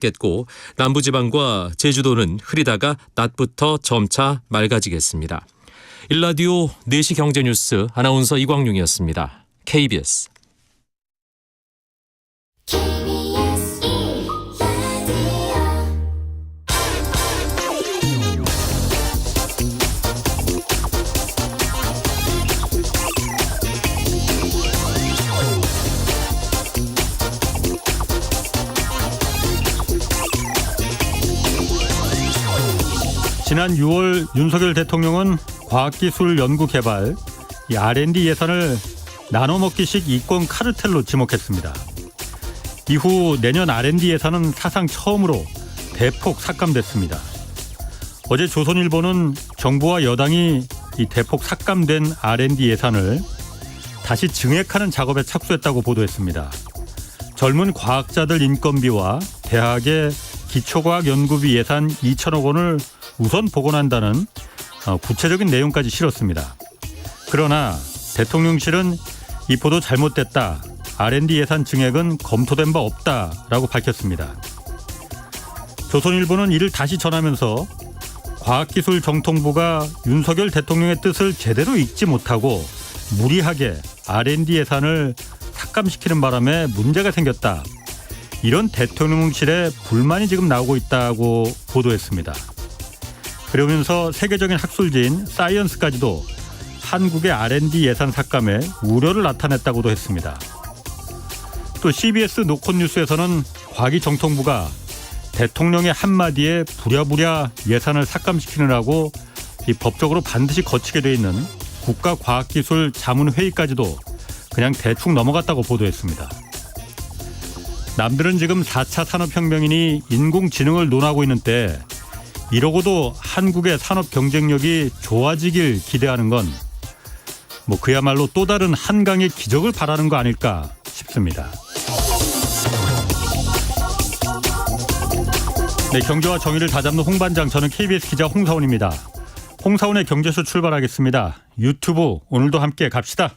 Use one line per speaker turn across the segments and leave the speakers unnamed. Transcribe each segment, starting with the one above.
겠고 남부지방과 제주도는 흐리다가 낮부터 점차 맑아지겠습니다. 일라디오 4시 경제뉴스 아나운서 이광용이었습니다. KBS
지난 6월 윤석열 대통령은 과학기술 연구개발, 이 R&D 예산을 나눠먹기식 이권 카르텔로 지목했습니다. 이후 내년 R&D 예산은 사상 처음으로 대폭 삭감됐습니다. 어제 조선일보는 정부와 여당이 이 대폭 삭감된 R&D 예산을 다시 증액하는 작업에 착수했다고 보도했습니다. 젊은 과학자들 인건비와 대학의 기초과학연구비 예산 2천억 원을 우선 복원한다는 구체적인 내용까지 실었습니다. 그러나 대통령실은 이 보도 잘못됐다. R&D 예산 증액은 검토된 바 없다라고 밝혔습니다. 조선일보는 이를 다시 전하면서 과학기술정통부가 윤석열 대통령의 뜻을 제대로 읽지 못하고 무리하게 R&D 예산을 삭감시키는 바람에 문제가 생겼다. 이런 대통령실의 불만이 지금 나오고 있다고 보도했습니다. 그러면서 세계적인 학술지인 사이언스까지도 한국의 R&D 예산 삭감에 우려를 나타냈다고도 했습니다. 또 CBS 노컷뉴스에서는 과기정통부가 대통령의 한마디에 부랴부랴 예산을 삭감시키느라고 이 법적으로 반드시 거치게 돼 있는 국가과학기술자문회의까지도 그냥 대충 넘어갔다고 보도했습니다. 남들은 지금 4차 산업혁명이니 인공지능을 논하고 있는 때 이러고도 한국의 산업 경쟁력이 좋아지길 기대하는 건 그야말로 또 다른 한강의 기적을 바라는 거 아닐까 싶습니다. 네, 경제와 정의를 다잡는 홍반장, 저는 KBS 기자 홍사원입니다. 홍사원의 경제쇼 출발하겠습니다. 유튜브 오늘도 함께 갑시다.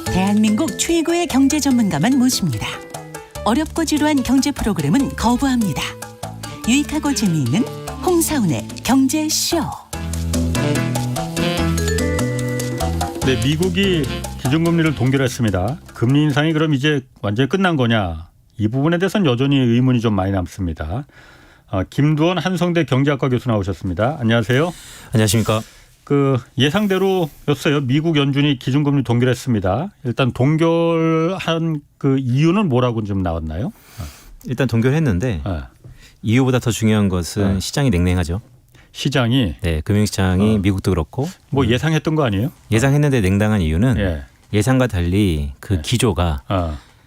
대한민국 최고의 경제 전문가만 모십니다. 어렵고 지루한 경제 프로그램은 거부합니다. 유익하고 재미있는 홍사운의 경제쇼.
네, 미국이 기준금리를 동결했습니다. 금리 인상이 그럼 이제 완전히 끝난 거냐? 이 부분에 대해서는 여전히 의문이 좀 많이 남습니다. 김두원 한성대 경제학과 교수 나오셨습니다. 안녕하세요.
안녕하십니까.
예상대로였어요. 미국 연준이 기준금리 동결했습니다. 일단 동결한 이유는 뭐라고 좀 나왔나요?
일단 동결했는데 이유보다 더 중요한 것은 시장이 냉랭하죠.
시장이?
네, 금융시장이 미국도 그렇고.
예상했던 거 아니에요?
예상했는데 냉담한 이유는 예상과 달리 기조가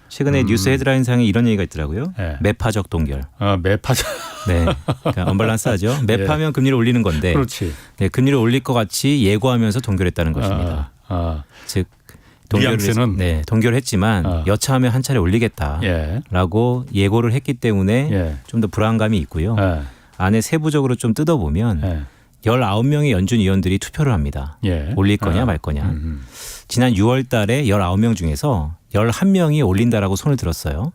최근에 뉴스 헤드라인상에 이런 얘기가 있더라고요. 매파적 동결.
매파적.
네, 그러니까 언밸런스하죠. 매파면 금리를 올리는 건데,
그렇지.
네, 금리를 올릴 것 같이 예고하면서 동결했다는 것입니다. 즉 동결을 했지만 여차하면 한 차례 올리겠다라고 예고를 했기 때문에 좀 더 불안감이 있고요. 안에 세부적으로 좀 뜯어보면 19명의 연준 위원들이 투표를 합니다. 올릴 거냐 말 거냐. 지난 6월 달에 19명 중에서 11명이 올린다라고 손을 들었어요.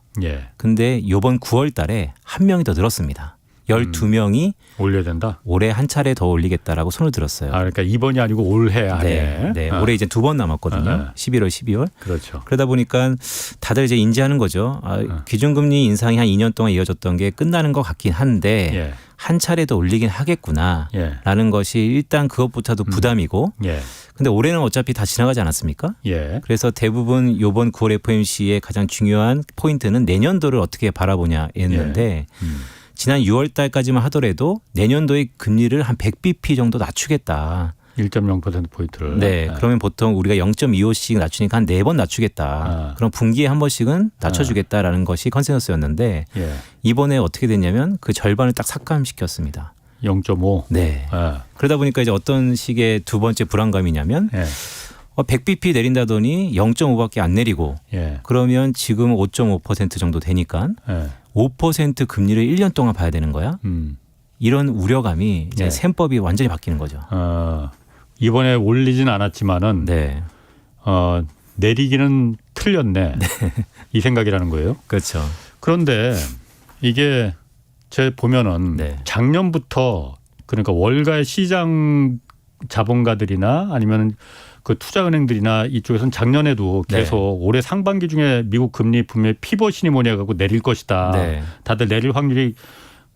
근데 이번 9월 달에 한 명이 더 늘었습니다. 12명이
올려야 된다.
올해 한 차례 더 올리겠다라고 손을 들었어요.
그러니까 이번이 아니고 올해 안에.
네. 올해 이제 2번 남았거든요. 11월, 12월.
그렇죠.
그러다 보니까 다들 이제 인지하는 거죠. 기준금리 인상이 한 2년 동안 이어졌던 게 끝나는 것 같긴 한데 한 차례 더 올리긴 하겠구나라는 것이 일단 그것부터도 부담이고. 근데 올해는 어차피 다 지나가지 않았습니까? 그래서 대부분 이번 9월 FOMC의 가장 중요한 포인트는 내년도를 어떻게 바라보냐였는데 지난 6월 달까지만 하더라도 내년도의 금리를 한 100bp 정도 낮추겠다.
1.0%포인트를.
네. 그러면 보통 우리가 0.25씩 낮추니까 한 4번 낮추겠다. 그럼 분기에 한 번씩은 낮춰주겠다라는 것이 컨센서스였는데 이번에 어떻게 됐냐면 그 절반을 딱 삭감시켰습니다.
0.5.
네. 그러다 보니까 이제 어떤 식의 두 번째 불안감이냐면 100bp 내린다더니 0.5밖에 안 내리고 그러면 지금 5.5% 정도 되니까 5% 금리를 1년 동안 봐야 되는 거야. 이런 우려감이 이제 셈법이 완전히 바뀌는 거죠.
이번에 올리진 않았지만은 내리기는 틀렸네. 이 생각이라는 거예요.
그렇죠.
그런데 이게 제 보면은 작년부터 그러니까 월가의 시장 자본가들이나 아니면 그 투자은행들이나 이쪽에서는 작년에도 계속 올해 상반기 중에 미국 금리 분명히 피벗이니 뭐니 해갖고 내릴 것이다. 다들 내릴 확률이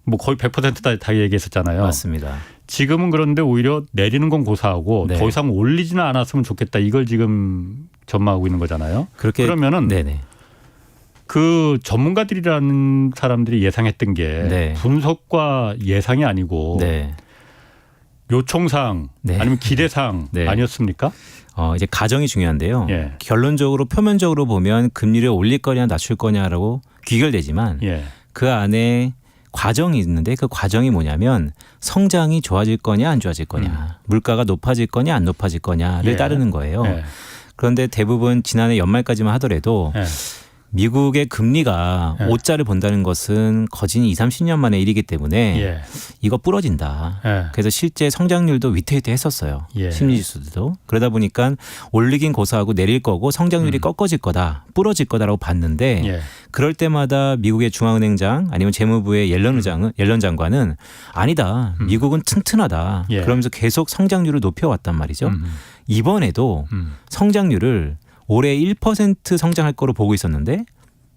뭐 거의 100% 다 얘기했었잖아요.
맞습니다.
지금은 그런데 오히려 내리는 건 고사하고 더 이상 올리지는 않았으면 좋겠다. 이걸 지금 전망하고 있는 거잖아요. 그러면은 그 전문가들이라는 사람들이 예상했던 게 분석과 예상이 아니고 요청사항 아니면 기대사항 아니었습니까?
이제 가정이 중요한데요. 결론적으로 표면적으로 보면 금리를 올릴 거냐 낮출 거냐라고 귀결되지만 그 안에 과정이 있는데 그 과정이 뭐냐면 성장이 좋아질 거냐 안 좋아질 거냐 물가가 높아질 거냐 안 높아질 거냐를 따르는 거예요. 그런데 대부분 지난해 연말까지만 하더라도 미국의 금리가 5자를 본다는 것은 거진이 20, 30년 만의 일이기 때문에 이거 부러진다. 그래서 실제 성장률도 위태위태했었어요. 심리지수도. 그러다 보니까 올리긴 고사하고 내릴 거고 성장률이 꺾어질 거다. 부러질 거다라고 봤는데 그럴 때마다 미국의 중앙은행장 아니면 재무부의 옐런 장관은 아니다. 미국은 튼튼하다. 그러면서 계속 성장률을 높여왔단 말이죠. 이번에도 성장률을 올해 1% 성장할 거로 보고 있었는데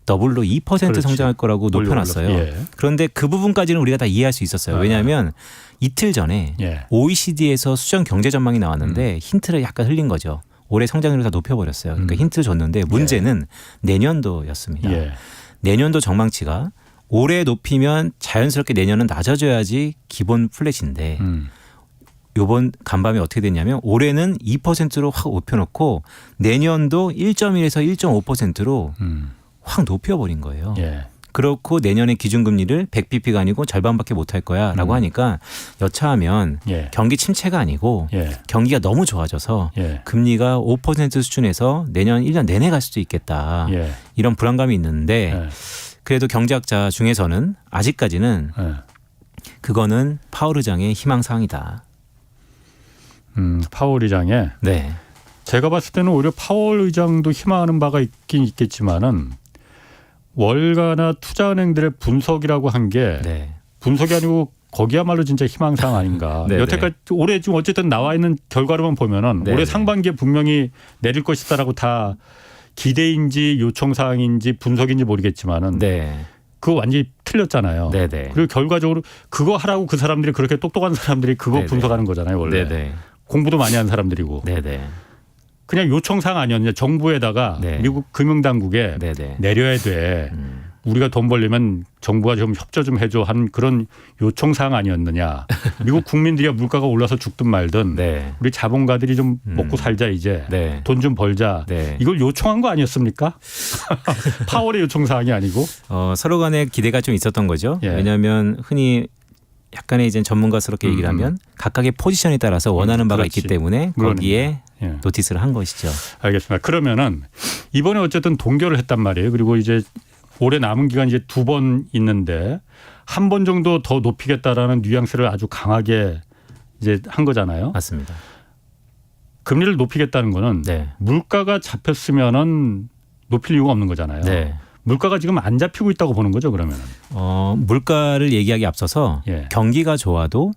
더블로 2% 성장할 거라고 높여놨어요. 그런데 그 부분까지는 우리가 다 이해할 수 있었어요. 왜냐하면 이틀 전에 OECD에서 수정 경제 전망이 나왔는데 힌트를 약간 흘린 거죠. 올해 성장률을 다 높여버렸어요. 그러니까 힌트를 줬는데 문제는 내년도였습니다. 내년도 전망치가 올해 높이면 자연스럽게 내년은 낮아져야지 기본 플랫인데 요번 간밤에 어떻게 됐냐면 올해는 2%로 확 높여놓고 내년도 1.1에서 1.5%로 확 높여버린 거예요. 그렇고 내년에 기준금리를 100bp가 아니고 절반밖에 못할 거야 라고 하니까 여차하면 경기 침체가 아니고 경기가 너무 좋아져서 금리가 5% 수준에서 내년 1년 내내 갈 수도 있겠다. 이런 불안감이 있는데 그래도 경제학자 중에서는 아직까지는 그거는 파월 의장의 희망사항이다.
파월 의장의 제가 봤을 때는 오히려 파월 의장도 희망하는 바가 있긴 있겠지만은 월가나 투자은행들의 분석이라고 한 게 분석이 아니고 거기야말로 진짜 희망사항 아닌가. 여태까지 올해 지금 어쨌든 나와 있는 결과로만 보면은 올해 상반기에 분명히 내릴 것이다라고 다 기대인지 요청사항인지 분석인지 모르겠지만은 그거 완전히 틀렸잖아요. 그리고 결과적으로 그거 하라고 그 사람들이 그렇게 똑똑한 사람들이 그거 분석하는 거잖아요. 원래. 공부도 많이 한 사람들이고. 그냥 요청사항 아니었냐. 정부에다가 미국 금융당국에 내려야 돼. 우리가 돈 벌려면 정부가 좀 협조 좀 해줘 한 그런 요청사항 아니었느냐. 미국 국민들이 물가가 올라서 죽든 말든 우리 자본가들이 좀 먹고 살자 이제. 돈 좀 벌자. 이걸 요청한 거 아니었습니까? 파월의 요청사항이 아니고.
서로 간에 기대가 좀 있었던 거죠. 왜냐하면 흔히 약간의 이제 전문가스럽게 얘기를 하면 각각의 포지션에 따라서 원하는 바가 있기 때문에 거기에 노티스를 한 것이죠.
알겠습니다. 그러면은 이번에 어쨌든 동결을 했단 말이에요. 그리고 이제 올해 남은 기간 이제 2번 있는데 한 번 정도 더 높이겠다라는 뉘앙스를 아주 강하게 이제 한 거잖아요.
맞습니다.
금리를 높이겠다는 거는 물가가 잡혔으면은 높일 이유가 없는 거잖아요. 물가가 지금 안 잡히고 있다고 보는 거죠, 그러면은.
물가를 얘기하기 앞서서 경기가 좋아도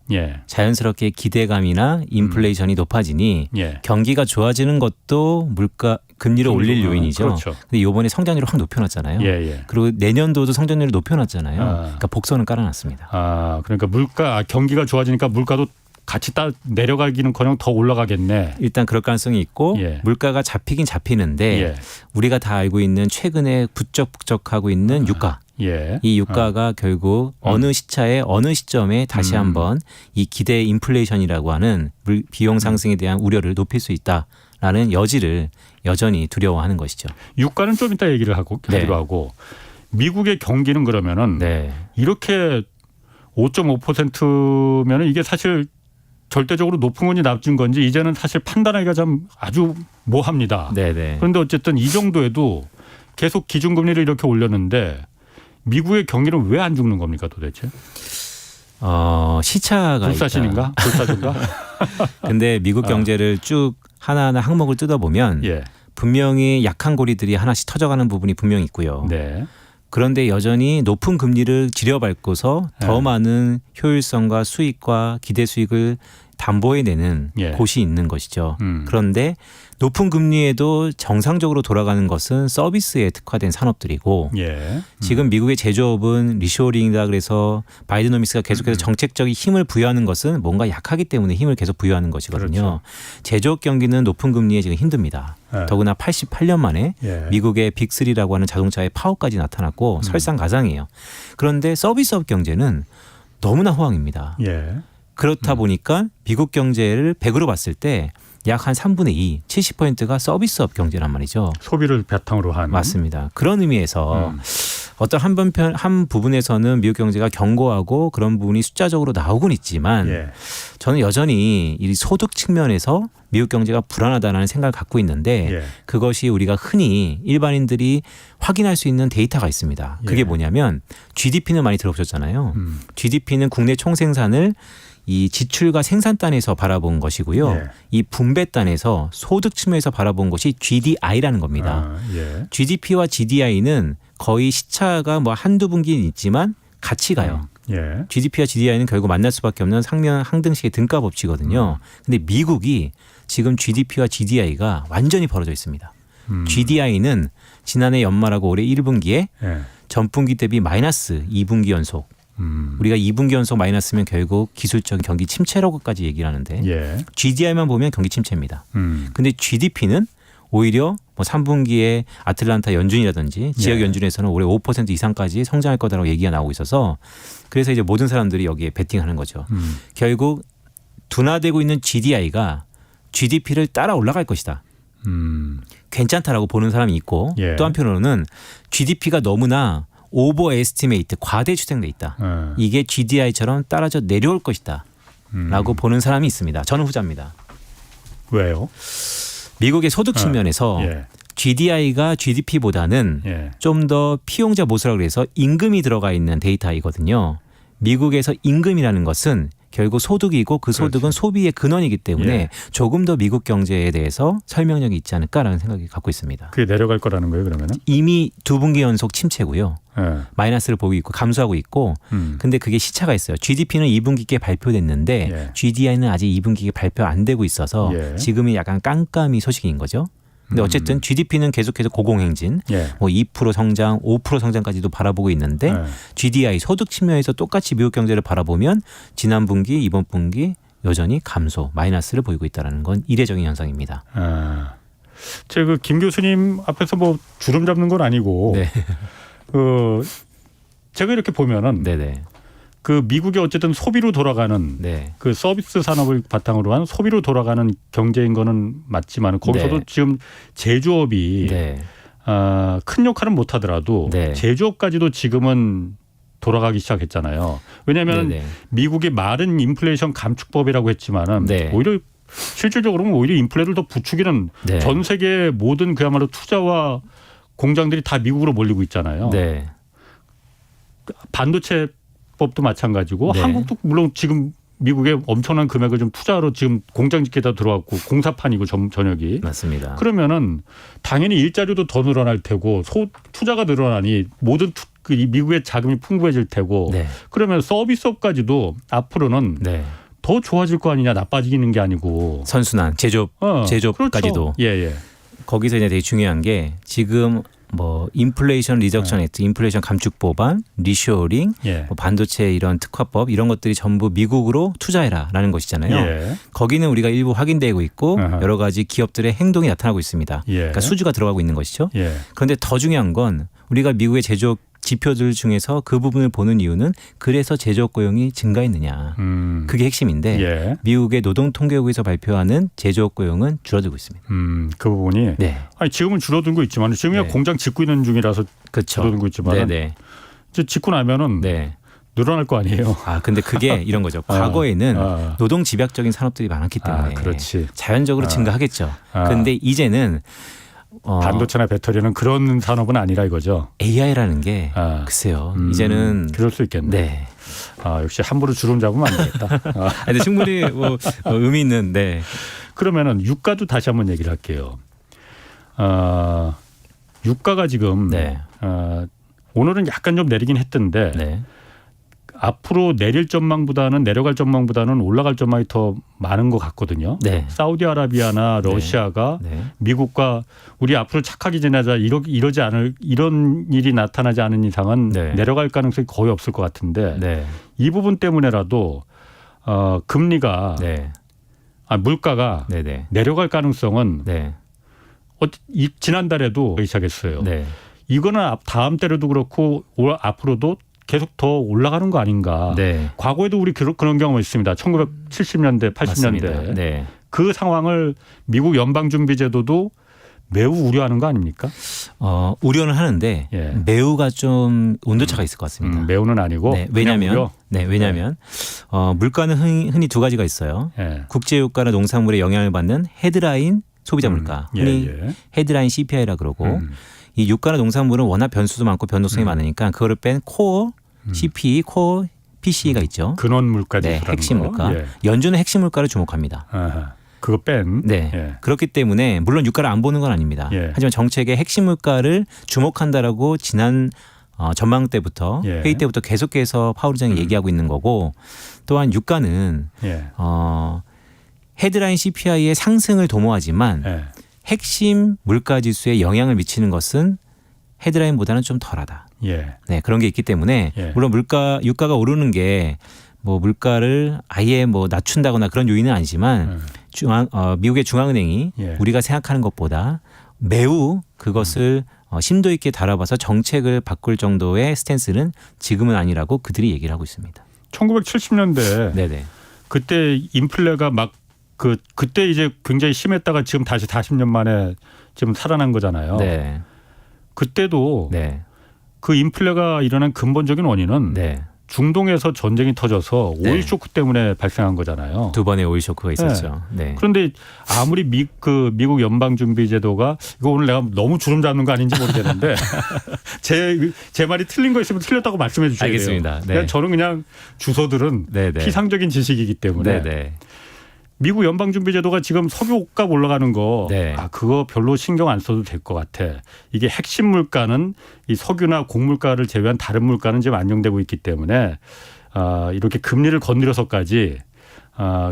자연스럽게 기대감이나 인플레이션이 높아지니 경기가 좋아지는 것도 물가 금리를 올릴 요인이죠. 근데 이번에 성장률을 확 높여놨잖아요. 그리고 내년도도 성장률을 높여놨잖아요. 그러니까 복선은 깔아놨습니다.
그러니까 경기가 좋아지니까 물가도 같이 내려가기는커녕 더 올라가겠네.
일단 그럴 가능성이 있고 물가가 잡히긴 잡히는데 우리가 다 알고 있는 최근에 부쩍부쩍하고 있는 유가. 이 유가가 결국 어느 시차에 어느 시점에 다시 한번 이 기대 인플레이션이라고 하는 비용 상승에 대한 우려를 높일 수 있다라는 여지를 여전히 두려워하는 것이죠.
유가는 좀 이따 얘기를 하기로 하고 미국의 경기는 그러면은 이렇게 5.5%면은 이게 사실 절대적으로 높은 건지 낮은 건지 이제는 사실 판단하기가 좀 아주 모호합니다. 그런데 어쨌든 이 정도에도 계속 기준금리를 이렇게 올렸는데 미국의 경기는 왜 안 죽는 겁니까 도대체?
시차가
불사신인가? 불사조인가?
근데 미국 경제를 쭉 하나하나 항목을 뜯어보면 분명히 약한 고리들이 하나씩 터져가는 부분이 분명히 있고요.
네.
그런데 여전히 높은 금리를 지려밟고서 더 많은 효율성과 수익과 기대 수익을 담보해내는 곳이 있는 것이죠. 그런데 높은 금리에도 정상적으로 돌아가는 것은 서비스에 특화된 산업들이고 지금 미국의 제조업은 리쇼어링이다 그래서 바이드노믹스가 계속해서 정책적인 힘을 부여하는 것은 뭔가 약하기 때문에 힘을 계속 부여하는 것이거든요.
그렇죠.
제조업 경기는 높은 금리에 지금 힘듭니다. 더구나 88년 만에 미국의 빅3라고 하는 자동차의 파워까지 나타났고 설상가상이에요. 그런데 서비스업 경제는 너무나 호황입니다. 그렇다 보니까 미국 경제를 100으로 봤을 때 약 한 3분의 2, 70%가 서비스업 경제란 말이죠.
소비를 바탕으로 한.
맞습니다. 그런 의미에서 어떤 한 부분에서는 미국 경제가 견고하고 그런 부분이 숫자적으로 나오곤 있지만 저는 여전히 이 소득 측면에서 미국 경제가 불안하다는 생각을 갖고 있는데 그것이 우리가 흔히 일반인들이 확인할 수 있는 데이터가 있습니다. 그게 뭐냐면 GDP는 많이 들어보셨잖아요. GDP는 국내 총생산을 이 지출과 생산단에서 바라본 것이고요. 이 분배단에서 소득 측면에서 바라본 것이 GDI라는 겁니다. GDP와 GDI는 거의 시차가 뭐 한두 분기는 있지만 같이 가요. GDP와 GDI는 결국 만날 수밖에 없는 상면 항등식의 등가 법칙이거든요. 근데 미국이 지금 GDP와 GDI가 완전히 벌어져 있습니다. GDI는 지난해 연말하고 올해 1분기에 전분기 대비 마이너스 2분기 연속. 우리가 2분기 연속 마이너스면 결국 기술적인 경기 침체라고까지 얘기를 하는데 GDI만 보면 경기 침체입니다. 근데 GDP는 오히려 뭐 3분기에 아틀란타 연준이라든지 지역 연준에서는 올해 5% 이상까지 성장할 거다라고 얘기가 나오고 있어서 그래서 이제 모든 사람들이 여기에 베팅하는 거죠. 결국 둔화되고 있는 GDI가 GDP를 따라 올라갈 것이다. 괜찮다라고 보는 사람이 있고 또 한편으로는 GDP가 너무나 오버 에스티메이트 과대 추정돼 있다. 이게 GDI처럼 따라져 내려올 것이다. 라고 보는 사람이 있습니다. 저는 후자입니다.
왜요?
미국의 소득 측면에서 GDI가 GDP보다는 좀 더 피용자 모수라고 해서 임금이 들어가 있는 데이터이거든요. 미국에서 임금이라는 것은 결국 소득이고 그 소득은 소비의 근원이기 때문에 조금 더 미국 경제에 대해서 설명력이 있지 않을까라는 생각이 갖고 있습니다.
그게 내려갈 거라는 거예요, 그러면은?
이미 2분기 연속 침체고요. 마이너스를 보고 있고 감소하고 있고 근데 그게 시차가 있어요. GDP는 2분기께 발표됐는데 GDI는 아직 2분기에 발표 안 되고 있어서 지금이 약간 깜깜이 소식인 거죠. 근데 어쨌든 GDP는 계속해서 고공행진, 뭐 2% 성장, 5% 성장까지도 바라보고 있는데 GDI 소득 측면에서 똑같이 미국 경제를 바라보면 지난 분기, 이번 분기 여전히 감소, 마이너스를 보이고 있다는 건 이례적인 현상입니다.
제가 김 교수님 앞에서 뭐 주름 잡는 건 아니고, 제가 이렇게 보면은 그 미국이 어쨌든 소비로 돌아가는 그 서비스 산업을 바탕으로 한 소비로 돌아가는 경제인 거는 맞지만 거기서도 지금 제조업이 큰 역할은 못 하더라도 제조업까지도 지금은 돌아가기 시작했잖아요. 왜냐하면 미국의 말은 인플레이션 감축법이라고 했지만은 오히려 실질적으로는 오히려 인플레를 더 부추기는 전 세계 모든 그야말로 투자와 공장들이 다 미국으로 몰리고 있잖아요. 반도체 법도 마찬가지고 한국도 물론 지금 미국에 엄청난 금액을 좀 투자로 지금 공장 짓게다 들어왔고 공사판이고 전역이
맞습니다.
그러면은 당연히 일자리도 더 늘어날 테고 투자가 늘어나니 모든 미국의 자금이 풍부해질 테고 그러면 서비스업까지도 앞으로는 더 좋아질 거 아니냐 나빠지는 게 아니고
선순환 제조업까지도
그렇죠.
거기서 이제 되게 중요한 게 지금 뭐 인플레이션 리덕션 액트, 인플레이션 감축 법안, 리쇼어링, 뭐 반도체 이런 특화법 이런 것들이 전부 미국으로 투자해라라는 것이잖아요. 거기는 우리가 일부 확인되고 있고 여러 가지 기업들의 행동이 나타나고 있습니다. 그러니까 수주가 들어가고 있는 것이죠. 그런데 더 중요한 건 우리가 미국의 제조업 지표들 중에서 그 부분을 보는 이유는 그래서 제조업 고용이 증가했느냐. 그게 핵심인데 미국의 노동통계국에서 발표하는 제조업 고용은 줄어들고 있습니다.
그 부분이 아니, 지금은 줄어들고 있지만 지금 공장 짓고 있는 중이라서 줄어들고 있지만 이제 짓고 나면은 늘어날 거 아니에요.
근데 그게 이런 거죠. 과거에는 노동 집약적인 산업들이 많았기 때문에 자연적으로 증가하겠죠. 그런데 이제는
반도체나 배터리는 그런 산업은 아니라 이거죠.
AI라는 게 글쎄요. 이제는
그럴 수 있겠네. 역시 함부로 주름 잡으면 안 되겠다.
근데 충분히 뭐 의미 있는.
그러면은 유가도 다시 한번 얘기를 할게요. 유가가 지금
네.
오늘은 약간 좀 내리긴 했던데
네.
앞으로 내릴 전망보다는 내려갈 전망보다는 올라갈 전망이 더 많은 것 같거든요.
네.
사우디아라비아나 러시아가
네.
미국과 우리 앞으로 착하게 지내자 이러지 않을 이런 일이 나타나지 않은 이상은
네.
내려갈 가능성이 거의 없을 것 같은데
네.
이 부분 때문에라도 금리가
네.
물가가
네. 네.
내려갈 가능성은
네.
지난달에도 시작했어요.
네.
이거는 다음 달에도 그렇고 앞으로도 계속 더 올라가는 거 아닌가.
네.
과거에도 우리 그런 경험이 있습니다. 1970년대, 80년대.
맞습니다. 네.
그 상황을 미국 연방준비제도도 매우 우려하는 거 아닙니까?
우려는 하는데
예.
매우가 좀 온도차가 있을 것 같습니다.
매우는 아니고.
네, 왜냐하면 물가는 흔히 두 가지가 있어요.
예.
국제유가나 농산물에 영향을 받는 헤드라인 소비자 물가, 흔히 헤드라인 CPI라 그러고 이 유가나 농산물은 워낙 변수도 많고 변동성이 많으니까 그거를 뺀 코어 CPI, 코어 PCE가 있죠.
근원 물가 지수라는
네, 핵심
거.
물가.
예.
연준은 핵심 물가를 주목합니다.
아하. 그거 뺀.
네.
예.
그렇기 때문에 물론 유가를 안 보는 건 아닙니다.
예.
하지만 정책의 핵심 물가를 주목한다라고 지난 전망 때부터
예.
회의 때부터 계속해서 파월 의장이 얘기하고 있는 거고 또한 유가는
예.
헤드라인 CPI의 상승을 도모하지만
예.
핵심 물가 지수에 영향을 미치는 것은 헤드라인보다는 좀 덜하다.
예.
네, 그런 게 있기 때문에
예.
물론 유가가 오르는 게 뭐 물가를 아예 뭐 낮춘다거나 그런 요인은 아니지만 미국의 중앙은행이
예.
우리가 생각하는 것보다 매우 그것을 심도 있게 다뤄봐서 정책을 바꿀 정도의 스탠스는 지금은 아니라고 그들이 얘기를 하고 있습니다.
1970년대
네네.
그때 인플레가 막 그때 이제 굉장히 심했다가 지금 다시 40년 만에 지금 살아난 거잖아요.
네.
그때도
네.
그 인플레가 일어난 근본적인 원인은
네.
중동에서 전쟁이 터져서
네.
오일 쇼크 때문에 발생한 거잖아요.
두 번의 오일 쇼크가 있었죠. 네.
그런데 아무리 미국 연방준비제도가 이거 오늘 내가 너무 주름 잡는 거 아닌지 모르겠는데 제 말이 틀린 거 있으면 틀렸다고 말씀해 주셔야
알겠습니다.
돼요.
네.
그냥 저는 그냥 주소들은
네네.
피상적인 지식이기 때문에
네네.
미국 연방준비제도가 지금 석유값 올라가는 거
네.
그거 별로 신경 안 써도 될 것 같아. 이게 핵심 물가는 이 석유나 곡물가를 제외한 다른 물가는 지금 안정되고 있기 때문에 이렇게 금리를 건드려서까지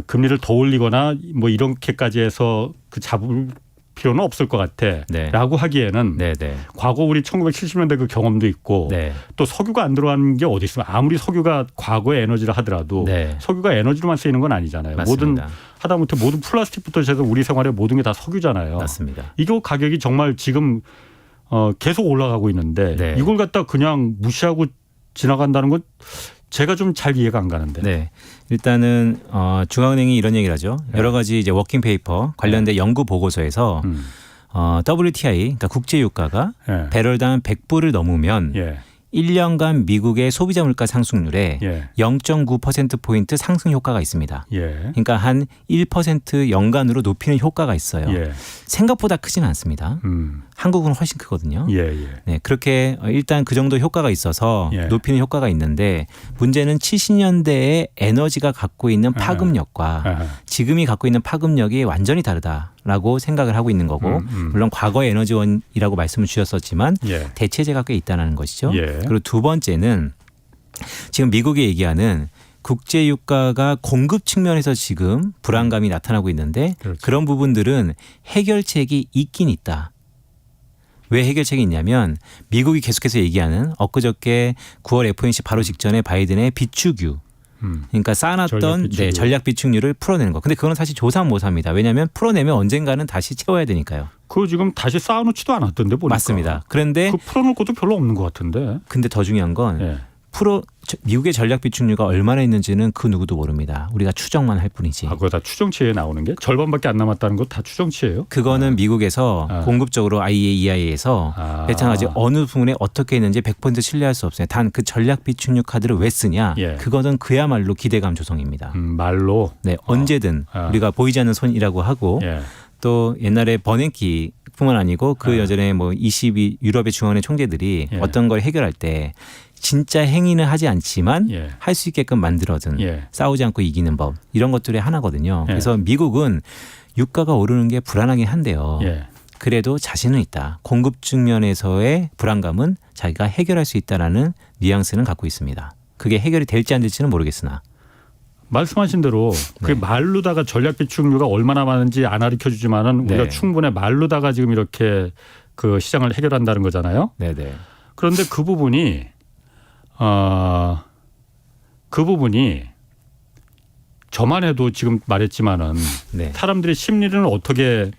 금리를 더 올리거나 뭐 이렇게까지 해서 잡을 필요는 없을 것 같아.
네.
라고 하기에는
네네.
과거 우리 1970년대 그 경험도 있고
네.
또 석유가 안 들어가는 게 어디 있으면 아무리 석유가 과거의 에너지를 하더라도
네.
석유가 에너지로만 쓰이는 건 아니잖아요.
맞습니다.
하다못해 모든 플라스틱부터 해서 우리 생활에 모든 게 다 석유잖아요.
맞습니다.
이거 가격이 정말 지금 계속 올라가고 있는데
네.
이걸 갖다 그냥 무시하고 지나간다는 건 제가 좀 잘 이해가 안 가는데.
네. 일단은 중앙은행이 이런 얘기를 하죠.
네.
여러 가지 이제 워킹 페이퍼 관련된 연구 보고서에서 WTI 그러니까 국제 유가가
예.
배럴당 100불을 넘으면
예.
1년간 미국의 소비자 물가 상승률에
예.
0.9%포인트 상승 효과가 있습니다.
예.
그러니까 한 1% 연간으로 높이는 효과가 있어요.
예.
생각보다 크지는 않습니다. 한국은 훨씬 크거든요.
예. 예.
네, 그렇게 일단 그 정도 효과가 있어서
예.
높이는 효과가 있는데 문제는 70년대에 에너지가 갖고 있는 파급력과
아하.
지금이 갖고 있는 파급력이 완전히 다르다라고 생각을 하고 있는 거고 물론 과거의 에너지원이라고 말씀을 주셨었지만
예.
대체제가 꽤 있다는 것이죠.
예.
그리고 두 번째는 지금 미국이 얘기하는 국제 유가가 공급 측면에서 지금 불안감이 나타나고 있는데
그렇죠.
그런 부분들은 해결책이 있긴 있다. 왜 해결책이 있냐면 미국이 계속해서 얘기하는 엊그저께 9월 FOMC 바로 직전에 바이든의 비축유 그러니까 쌓아놨던 전략 비축률을 풀어내는 거. 근데 그건 사실 조삼모사입니다. 왜냐하면 풀어내면 언젠가는 다시 채워야 되니까요.
그거 지금 다시 쌓아놓지도 않았던데 보니까.
맞습니다. 그런데
그 풀어놓을 것도 별로 없는 것 같은데.
근데 더 중요한 건
예.
미국의 전략 비축률가 얼마나 있는지는 그 누구도 모릅니다. 우리가 추정만 할 뿐이지.
그거 다 추정치에 나오는 게 절반밖에 안 남았다는 거 다 추정치예요?
그거는 미국에서 공급적으로 EIA에서 배짱하지 어느 부분에 어떻게 있는지 100% 신뢰할 수 없어요. 단 그 전략 비축률 카드를 왜 쓰냐?
예.
그거는 그야말로 기대감 조성입니다.
말로.
네, 언제든 우리가 보이지 않는 손이라고 하고
예.
또 옛날에 버냉키 뿐만 아니고 그 여전에 뭐 22 유럽의 중앙은행 총재들이
예.
어떤 걸 해결할 때 진짜 행위는 하지 않지만
예.
할 수 있게끔 만들어둔
예.
싸우지 않고 이기는 법 이런 것들의 하나거든요.
예.
그래서 미국은 유가가 오르는 게 불안하긴 한데요.
예.
그래도 자신은 있다. 공급 측면에서의 불안감은 자기가 해결할 수 있다라는 뉘앙스는 갖고 있습니다. 그게 해결이 될지 안 될지는 모르겠으나.
말씀하신 대로 그 말로다가 전략 비축류가 얼마나 많은지 안 가르쳐 주지만은 우리가 충분히 말로다가 지금 이렇게 그 시장을 해결한다는 거잖아요.
네네.
그런데 그 부분이 저만 해도 지금 말했지만은 사람들의 심리는 어떻게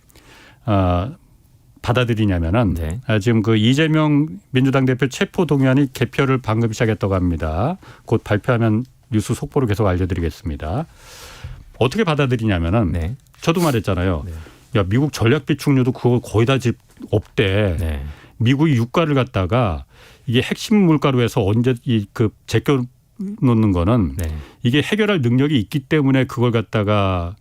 받아들이냐면은 지금 그 이재명 민주당 대표 체포 동의안이 개표를 방금 시작했다고 합니다. 곧 발표하면 뉴스 속보로 계속 알려드리겠습니다. 어떻게 받아들이냐면은 저도 말했잖아요. 야, 미국 전략 비축류도 그거 거의 다 집 없대. 미국이 유가를 갖다가 이게 핵심 물가로해서 언제 그 제껴 놓는 거는 이게 해결할 능력이 있기 때문에 그걸 갖다가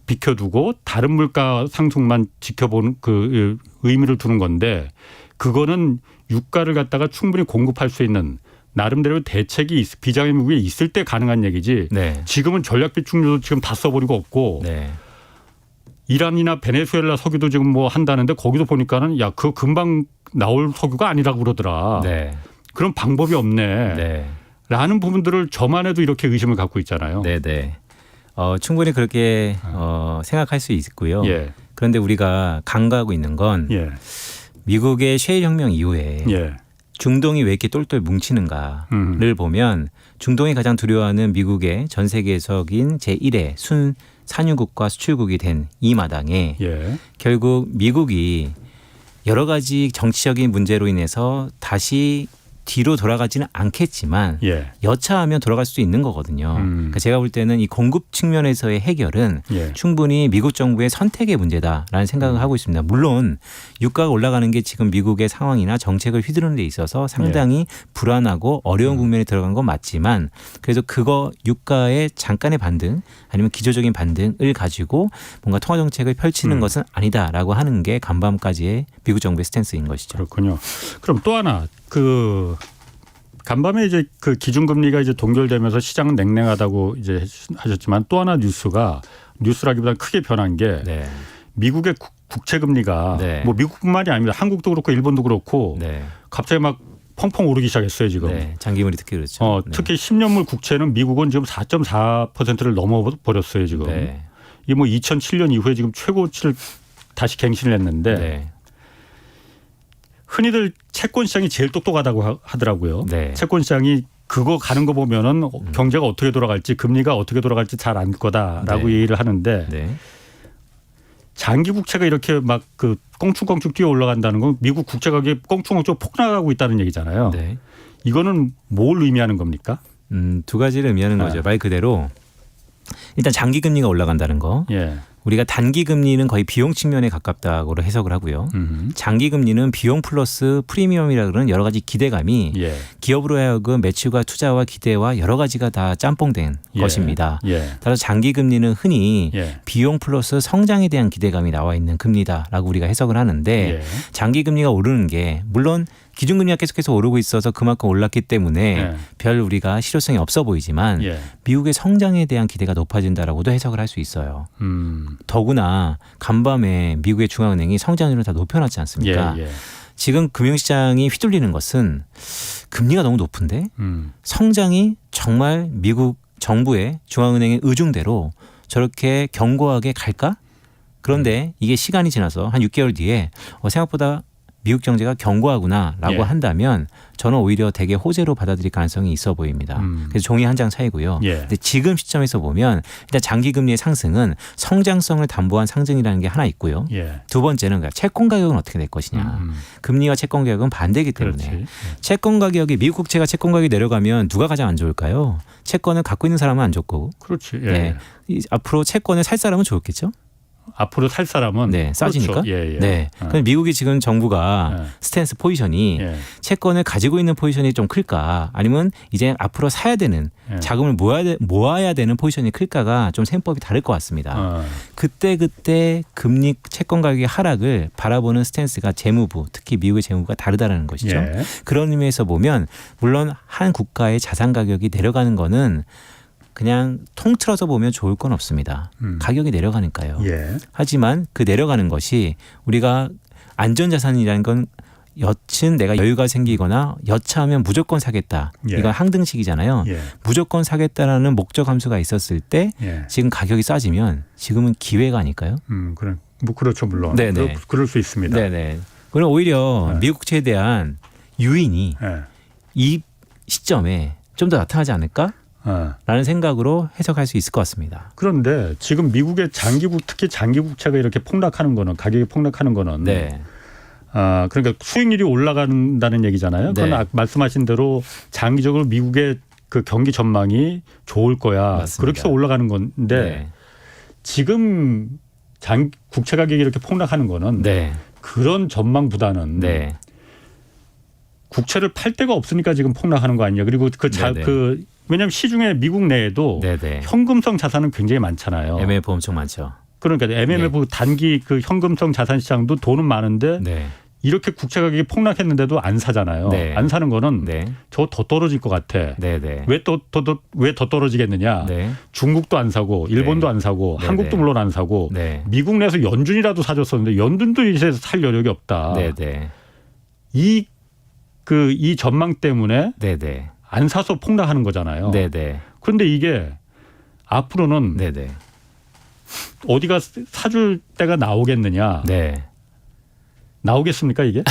비켜두고 다른 물가 상승만 지켜보는 그 의미를 두는 건데 그거는 유가를 갖다가 충분히 공급할 수 있는 나름대로 대책이 비장의 미국에 있을 때 가능한 얘기지. 지금은 전략 비축류도 지금 다 써버리고 없고 이란이나 베네수엘라 석유도 지금 뭐 한다는데 거기도 보니까는 야, 그거 금방 나올 석유가 아니라고 그러더라. 그런 방법이 없네. 라는 부분들을 저만 해도 이렇게 의심을 갖고 있잖아요.
네네. 충분히 그렇게 생각할 수 있고요. 그런데 우리가 간과하고 있는 건 미국의 셰일 혁명 이후에 중동이 왜 이렇게 똘똘 뭉치는가를 보면 중동이 가장 두려워하는 미국의 전 세계적인 제1의 산유국과 수출국이 된 이 마당에 결국 미국이 여러 가지 정치적인 문제로 인해서 다시 뒤로 돌아가지는 않겠지만 여차하면 돌아갈 수도 있는 거거든요. 그러니까 제가 볼 때는 이 공급 측면에서의 해결은 충분히 미국 정부의 선택의 문제다라는 생각을 하고 있습니다. 물론 유가가 올라가는 게 지금 미국의 상황이나 정책을 휘두르는 데 있어서 상당히 불안하고 어려운 국면에 들어간 건 맞지만 그래서 그거 유가의 잠깐의 반등 아니면 기조적인 반등을 가지고 뭔가 통화 정책을 펼치는 것은 아니다라고 하는 게 간밤까지의 미국 정부의 스탠스인 것이죠.
그렇군요. 그럼 또 하나 그 간밤에 이제 그 기준금리가 이제 동결되면서 시장은 냉랭하다고 이제 하셨지만 또 하나 뉴스라기보다는 크게 변한 게 미국의 국채금리가 뭐 미국뿐만이 아닙니다. 한국도 그렇고 일본도 그렇고 갑자기 막 펑펑 오르기 시작했어요 지금.
장기물이 특히 그렇죠.
특히 10년물 국채는 미국은 지금 4.4%를 넘어버렸어요 지금. 이게 뭐 2007년 이후에 지금 최고치를 다시 갱신을 했는데. 흔히들 채권 시장이 제일 똑똑하다고 하더라고요. 채권 시장이 그거 가는 거 보면은 경제가 어떻게 돌아갈지 금리가 어떻게 돌아갈지 잘 알 거다라고 얘기를 하는데 장기 국채가 이렇게 막 그 껑충껑충 뛰어 올라간다는 건 미국 국채 가격이 껑충껑충 폭락하고 있다는 얘기잖아요. 이거는 뭘 의미하는 겁니까?
두 가지를 의미하는 거죠. 말 그대로 일단 장기 금리가 올라간다는 거. 우리가 단기 금리는 거의 비용 측면에 가깝다고 해석을 하고요. 장기 금리는 비용 플러스 프리미엄이라 그러는 여러 가지 기대감이 기업으로 하여금 매출과 투자와 기대와 여러 가지가 다 짬뽕된 것입니다. 따라서 장기 금리는 흔히 비용 플러스 성장에 대한 기대감이 나와 있는 금리다라고 우리가 해석을 하는데 장기 금리가 오르는 게 물론 기준금리가 계속해서 오르고 있어서 그만큼 올랐기 때문에 별 우리가 실효성이 없어 보이지만 미국의 성장에 대한 기대가 높아진다라고도 해석을 할 수 있어요. 더구나 간밤에 미국의 중앙은행이 성장률을 다 높여놨지 않습니까? 지금 금융시장이 휘둘리는 것은 금리가 너무 높은데 성장이 정말 미국 정부의 중앙은행의 의중대로 저렇게 견고하게 갈까? 그런데 이게 시간이 지나서 한 6개월 뒤에 생각보다 미국 경제가 견고하구나라고 한다면 저는 오히려 되게 호재로 받아들일 가능성이 있어 보입니다. 그래서 종이 한 장 차이고요. 근데 지금 시점에서 보면 일단 장기 금리의 상승은 성장성을 담보한 상승이라는 게 하나 있고요. 두 번째는 채권 가격은 어떻게 될 것이냐. 금리와 채권 가격은 반대이기 때문에 채권 가격이 미국 국채가 채권 가격이 내려가면 누가 가장 안 좋을까요? 채권을 갖고 있는 사람은 안 좋고. 앞으로 채권을 살 사람은 좋겠죠.
앞으로 살 사람은
싸지니까. 그런데 미국이 지금 정부가 스탠스 포지션이 채권을 가지고 있는 포지션이 좀 클까, 아니면 이제 앞으로 사야 되는 자금을 모아야 되는 포지션이 클까가 좀 셈법이 다를 것 같습니다. 그때 금리 채권 가격의 하락을 바라보는 스탠스가 재무부, 특히 미국의 재무부가 다르다는 것이죠. 그런 의미에서 보면 물론 한 국가의 자산 가격이 내려가는 거는 그냥 통틀어서 보면 좋을 건 없습니다. 가격이 내려가니까요.
예.
하지만 그 내려가는 것이 우리가 안전자산이라는 건 여튼 내가 여유가 생기거나 여차하면 무조건 사겠다.
예.
이건 항등식이잖아요.
예. 무조건
사겠다라는 목적 함수가 있었을 때
예.
지금 가격이 싸지면 지금은 기회가 아닐까요?
그래. 뭐 그렇죠, 물론.
네네.
그럴 수 있습니다.
네네. 그럼 오히려 미국채에 대한 유인이 이 시점에 좀 더 나타나지 않을까? 라는 생각으로 해석할 수 있을 것 같습니다.
그런데 지금 미국의 특히 장기 국채가 이렇게 폭락하는 거는 가격이 폭락하는 거는
네.
그러니까 수익률이 올라간다는 얘기잖아요.
네.
그건 말씀하신 대로 장기적으로 미국의 그 경기 전망이 좋을 거야.
맞습니다.
그렇게 해서 올라가는 건데
네.
지금 국채 가격이 이렇게 폭락하는 거는
네.
그런 전망보다는
네.
국채를 팔 데가 없으니까 지금 폭락하는 거 아니냐. 그리고 왜냐하면 시중에 미국 내에도
네네.
현금성 자산은 굉장히 많잖아요.
MMF 엄청 많죠.
그러니까 MMF 단기 그 현금성 자산 시장도 돈은 많은데
네.
이렇게 국채 가격이 폭락했는데도 안 사잖아요.
네.
안 사는 거는
네.
저 더 떨어질 것 같아.
네네.
왜 더 떨어지겠느냐.
네.
중국도 안 사고 일본도 안 사고
네.
한국도 물론 안 사고
네.
미국 내에서 연준이라도 사줬었는데 연준도 이제 살 여력이 없다.
네네.
이 전망 때문에
네네.
안 사서 폭락하는 거잖아요.
네네.
그런데 이게 앞으로는
네네.
어디가 사줄 때가 나오겠느냐.
네.
나오겠습니까 이게?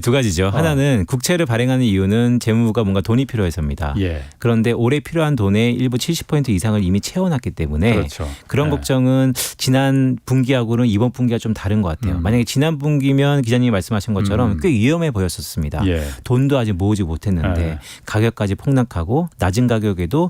두 가지죠. 하나는 국채를 발행하는 이유는 재무부가 뭔가 돈이 필요해서입니다.
예.
그런데 올해 필요한 돈의 일부 70% 이상을 이미 채워놨기 때문에
그렇죠.
그런 걱정은 지난 분기하고는 이번 분기가 좀 다른 것 같아요. 만약에 지난 분기면 기자님이 말씀하신 것처럼 꽤 위험해 보였었습니다.
예.
돈도 아직 모으지 못했는데 가격까지 폭락하고 낮은 가격에도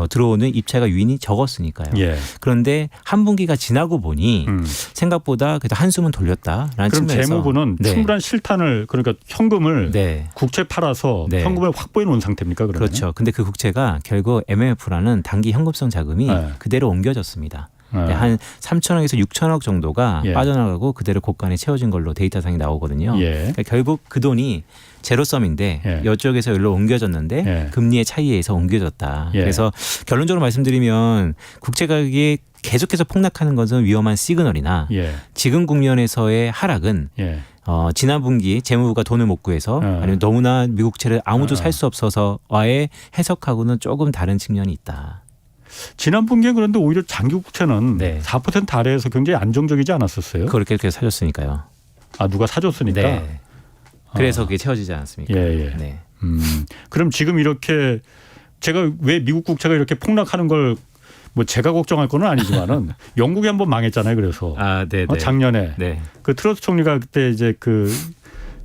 들어오는 입찰과 유인이 적었으니까요.
예.
그런데 한 분기가 지나고 보니 생각보다 그래도 한숨은 돌렸다라는
그럼
측면에서
재무부는 충분한 실탄을 그러니까 현금을 국채 팔아서 현금을 확보해 놓은 상태입니까? 그러면?
그렇죠. 근데 그 국채가 결국 MMF라는 단기 현금성 자금이 그대로 옮겨졌습니다. 한 3천억에서 6천억 정도가 빠져나가고 그대로 곳간에 채워진 걸로 데이터상이 나오거든요. 그러니까 결국 그 돈이 제로섬인데 이쪽에서 여기로 옮겨졌는데 금리의 차이에 의해서 옮겨졌다. 그래서 결론적으로 말씀드리면 국채 가격이 계속해서 폭락하는 것은 위험한 시그널이나 지금 국면에서의 하락은 지난 분기 재무부가 돈을 못 구해서 아니면 너무나 미국채를 아무도 살 수 없어서와의 해석하고는 조금 다른 측면이 있다.
지난 분기에 그런데 오히려 장기 국채는 4% 아래에서 굉장히 안정적이지 않았었어요?
그렇게 사줬으니까요.
아 누가 사줬으니까?
네. 그래서 그게 채워지지 않았습니까?
네. 그럼 지금 이렇게 제가 왜 미국 국채가 이렇게 폭락하는 걸 뭐 제가 걱정할 건 아니지만은 영국이 한번 망했잖아요. 그래서 작년에 그 트러스 총리가 그때 이제 그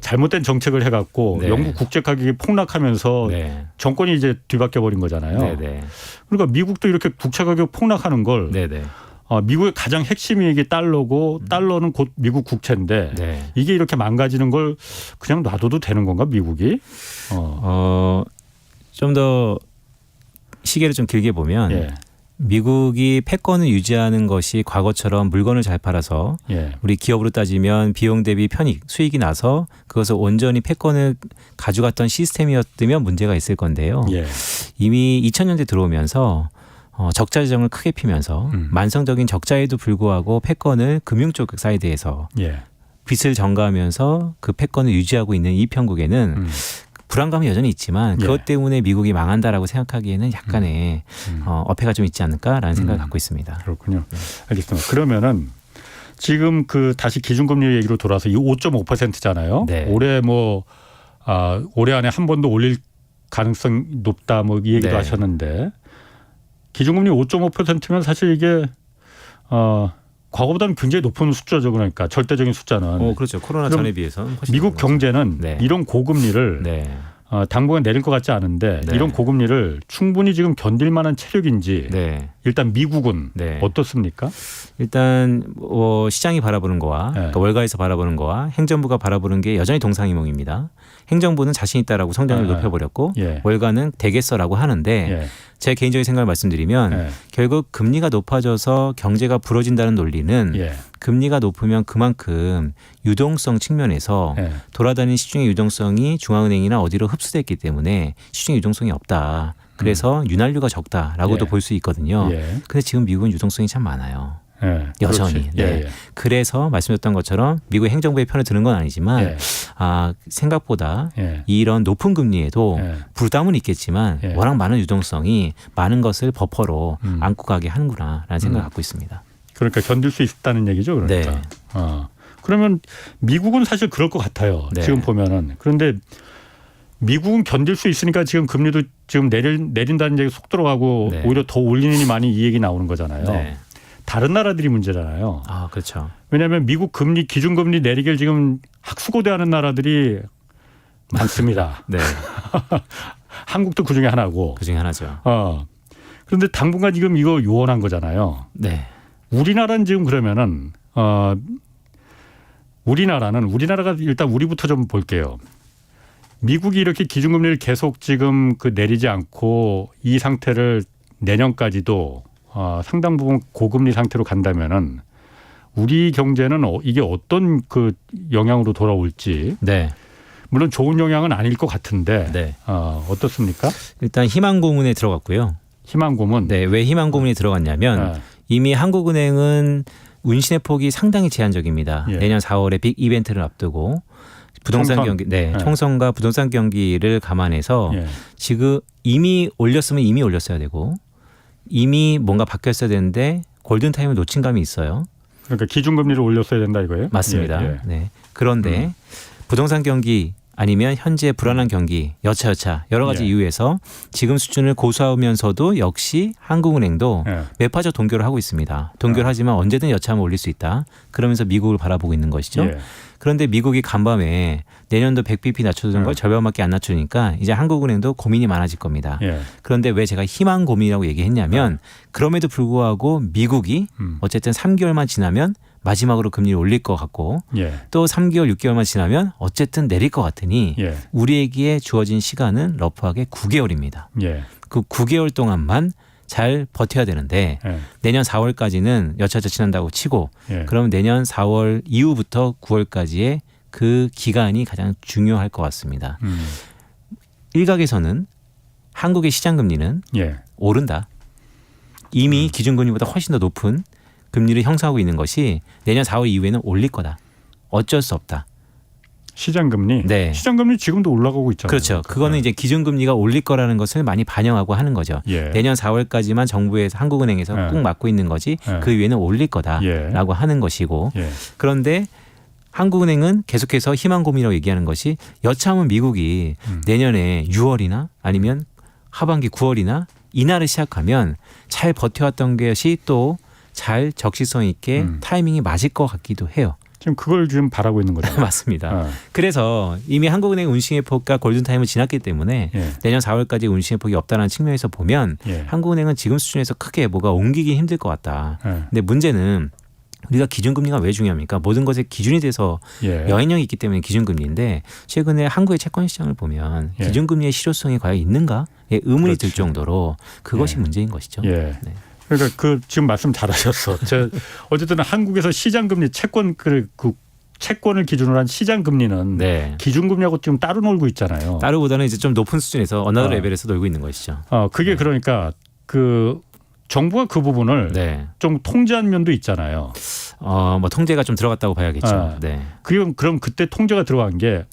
잘못된 정책을 해갖고 영국 국채 가격이 폭락하면서 정권이 이제 뒤바뀌어 버린 거잖아요. 그러니까 미국도 이렇게 국채 가격 폭락하는 걸 미국의 가장 핵심이 이게 달러고 달러는 곧 미국 국채인데 이게 이렇게 망가지는 걸 그냥 놔둬도 되는 건가 미국이?
좀 더 시계를 좀 길게 보면 미국이 패권을 유지하는 것이 과거처럼 물건을 잘 팔아서 우리 기업으로 따지면 비용 대비 편익, 수익이 나서 그것을 온전히 패권을 가져갔던 시스템이었다면 문제가 있을 건데요. 이미 2000년대 들어오면서 적자 재정을 크게 피면서 만성적인 적자에도 불구하고 패권을 금융 쪽 사이드에서 빚을 전가하면서 그 패권을 유지하고 있는 이 편국에는 불안감이 여전히 있지만 그것 때문에 미국이 망한다라고 생각하기에는 약간의 어폐가 좀 있지 않을까라는 생각을 갖고 있습니다.
그렇군요. 알겠습니다. 그러면은 지금 그 다시 기준금리 얘기로 돌아서 이 5.5%잖아요. 올해 올해 안에 한 번 더 올릴 가능성 높다 뭐 이 얘기도 하셨는데 기준금리 5.5%면 사실 이게 과거보다는 굉장히 높은 숫자죠. 그러니까 절대적인 숫자는.
그렇죠. 코로나 전에 비해서는
미국 경제는 이런 고금리를 당분간 내릴 것 같지 않은데 이런 고금리를 충분히 지금 견딜 만한 체력인지 일단 미국은 어떻습니까?
일단 시장이 바라보는 거와 그러니까 월가에서 바라보는 거와 행정부가 바라보는 게 여전히 동상이몽입니다. 행정부는 자신 있다라고 성장을 높여버렸고 월가는 되겠어라고 하는데 제 개인적인 생각을 말씀드리면 결국 금리가 높아져서 경제가 부러진다는 논리는 금리가 높으면 그만큼 유동성 측면에서 돌아다니는 시중의 유동성이 중앙은행이나 어디로 흡수됐기 때문에 시중의 유동성이 없다. 그래서 윤활유가 적다라고도
예.
볼 수 있거든요.
예.
근데 지금 미국은 유동성이 참 많아요.
예.
여전히. 네.
예. 예.
그래서 말씀드렸던 것처럼 미국 행정부의 편을 드는 건 아니지만
예.
생각보다
예.
이런 높은 금리에도
예.
부담은 있겠지만
예.
워낙 많은 유동성이 많은 것을 버퍼로 안고 가게 하는구나라는 생각을 갖고 있습니다.
그러니까 견딜 수 있다는 얘기죠. 그러니까.
네.
그러면 미국은 사실 그럴 것 같아요.
네.
지금 보면은. 그런데 미국은 견딜 수 있으니까 지금 금리도 지금 내린다는 얘기 속 들어가고
네.
오히려 더 올리느니 많이 이 얘기 나오는 거잖아요.
네.
다른 나라들이 문제잖아요.
아, 그렇죠.
왜냐하면 미국 금리 기준금리 내리기를 지금 학수고대하는 나라들이 많습니다.
네.
한국도 그 중에 하나고.
그 중에 하나죠.
그런데 당분간 지금 이거 요원한 거잖아요.
네.
우리나라는 지금 그러면은 우리나라가 일단 우리부터 좀 볼게요. 미국이 이렇게 기준금리를 계속 지금 내리지 않고 이 상태를 내년까지도 상당 부분 고금리 상태로 간다면은 우리 경제는 이게 어떤 영향으로 돌아올지.
네.
물론 좋은 영향은 아닐 것 같은데.
네.
어떻습니까?
일단 희망고문에 들어갔고요.
희망고문.
네. 왜 희망고문이 들어갔냐면 이미 한국은행은 운신의 폭이 상당히 제한적입니다.
예.
내년 4월에 빅 이벤트를 앞두고 부동산
총선.
경기, 총선과 부동산 경기를 감안해서 지금 이미 올렸으면 이미 올렸어야 되고 이미 뭔가 바뀌었어야 되는데 골든 타임을 놓친 감이 있어요.
그러니까 기준금리를 올렸어야 된다 이거예요?
맞습니다.
예.
네. 그런데 부동산 경기 아니면 현재 불안한 경기 여차여차 여러 가지 이유에서 지금 수준을 고수하면서도 역시 한국은행도 매파적 동결을 하고 있습니다. 동결하지만 언제든 여차하면 올릴 수 있다. 그러면서 미국을 바라보고 있는 것이죠. 그런데 미국이 간밤에 내년도 100bp 낮춰주는 걸 절반밖에 안 낮추니까 이제 한국은행도 고민이 많아질 겁니다. 그런데 왜 제가 희망 고민이라고 얘기했냐면 그럼에도 불구하고 미국이 어쨌든 3개월만 지나면 마지막으로 금리를 올릴 것 같고 또 3개월, 6개월만 지나면 어쨌든 내릴 것 같으니 우리에게 주어진 시간은 러프하게 9개월입니다. 그 9개월 동안만 잘 버텨야 되는데 내년 4월까지는 여차저차 지난다고 치고 그러면 내년 4월 이후부터 9월까지의 그 기간이 가장 중요할 것 같습니다. 일각에서는 한국의 시장금리는 오른다. 이미 기준금리보다 훨씬 더 높은 금리를 형성하고 있는 것이 내년 4월 이후에는 올릴 거다. 어쩔 수 없다.
시장금리?
네.
시장금리 지금도 올라가고 있잖아요.
그렇죠. 그거는 이제 기준금리가 올릴 거라는 것을 많이 반영하고 하는 거죠. 내년 4월까지만 정부에서 한국은행에서 꾹 막고 있는 거지 그 이후에는 올릴 거다라고 하는 것이고 그런데 한국은행은 계속해서 희망고민이라고 얘기하는 것이 여차하면 미국이 내년에 6월이나 아니면 하반기 9월이나 이날을 시작하면 잘 버텨왔던 것이 또 잘 적시성 있게 타이밍이 맞을 것 같기도 해요.
지금 그걸 지금 바라고 있는 거죠.
맞습니다. 그래서 이미 한국은행 운신의 폭과 골든타임을 지났기 때문에 내년 4월까지 운신의 폭이 없다는 측면에서 보면 한국은행은 지금 수준에서 크게 뭐가 옮기기 힘들 것 같다. 근데 문제는 우리가 기준금리가 왜 중요합니까? 모든 것의 기준이 돼서 영향력이 있기 때문에 기준금리인데 최근에 한국의 채권 시장을 보면 기준금리의 실효성이 과연 있는가에 의문이 들 정도로 그것이 문제인 것이죠. 네.
그러니까 지금 말씀 잘하셨어. 어쨌든 한국에서 시장금리 채권을 기준으로 한 시장금리는 기준금리하고 지금 따로 놀고 있잖아요.
따로보다는 이제 좀 높은 수준에서 어나더 레벨에서 놀고 있는 것이죠.
그게 그러니까 정부가 그 부분을 좀 통제한 면도 있잖아요.
뭐 통제가 좀 들어갔다고 봐야겠죠.
그럼 그때 통제가 들어간 게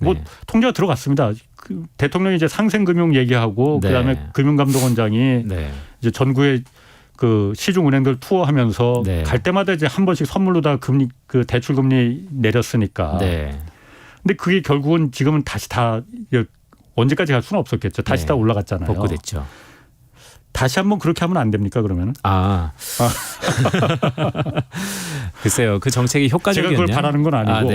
통제가 들어갔습니다. 대통령이 이제 상생금융 얘기하고 그다음에 금융감독원장이 이제 전국에 시중은행들 투어하면서 갈 때마다 이제 한 번씩 선물로 다 대출 금리 내렸으니까. 근데 그게 결국은 지금은 다시 다 언제까지 갈 수는 없었겠죠. 다시 다 올라갔잖아요.
복구됐죠.
다시 한번 그렇게 하면 안 됩니까 그러면은?
글쎄요. 그 정책이 효과적이었냐?
제가 그걸 바라는 건 아니고.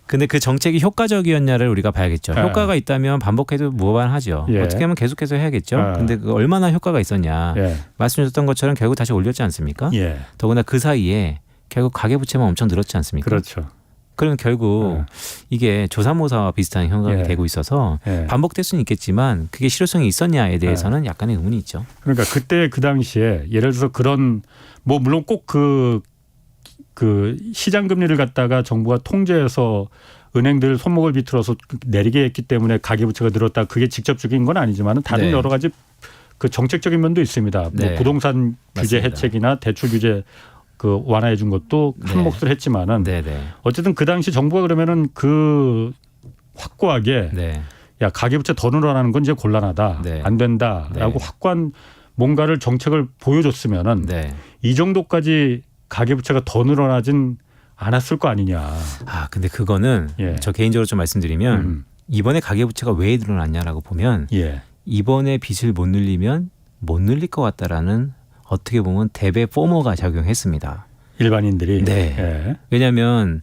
근데 그 정책이 효과적이었냐를 우리가 봐야겠죠. 효과가 있다면 반복해도 무방하죠. 어떻게 하면 계속해서 해야겠죠. 근데 그 얼마나 효과가 있었냐. 말씀하셨던 것처럼 결국 다시 올렸지 않습니까? 더구나 그 사이에 결국 가계부채만 엄청 늘었지 않습니까?
그렇죠.
그러면 결국 이게 조삼모사와 비슷한 현상이 되고 있어서 반복될 수는 있겠지만 그게 실효성이 있었냐에 대해서는 약간의 의문이 있죠.
그러니까 그때 그 당시에 예를 들어서 그런 물론 꼭 그 시장 금리를 갖다가 정부가 통제해서 은행들 손목을 비틀어서 내리게 했기 때문에 가계부채가 늘었다. 그게 직접적인 건 아니지만 다른 여러 가지 그 정책적인 면도 있습니다.
네.
뭐 부동산 규제
맞습니다.
혜택이나 대출 규제 그 완화해 준 것도 큰
네.
몫을 했지만은
네.
어쨌든 그 당시 정부가 그러면은 그 확고하게
네.
야 가계부채 더 늘어나는 건 이제 곤란하다.
네.
안 된다라고
네.
확고한 뭔가를 정책을 보여줬으면은
네.
이 정도까지 가계부채가 더 늘어나진 않았을 거 아니냐.
아, 근데 그거는
예.
저 개인적으로 좀 말씀드리면 이번에 가계부채가 왜 늘어났냐라고 보면
예.
이번에 빚을 못 늘리면 못 늘릴 것 같다라는 어떻게 보면 대배 포모가 작용했습니다.
일반인들이.
네.
예.
왜냐하면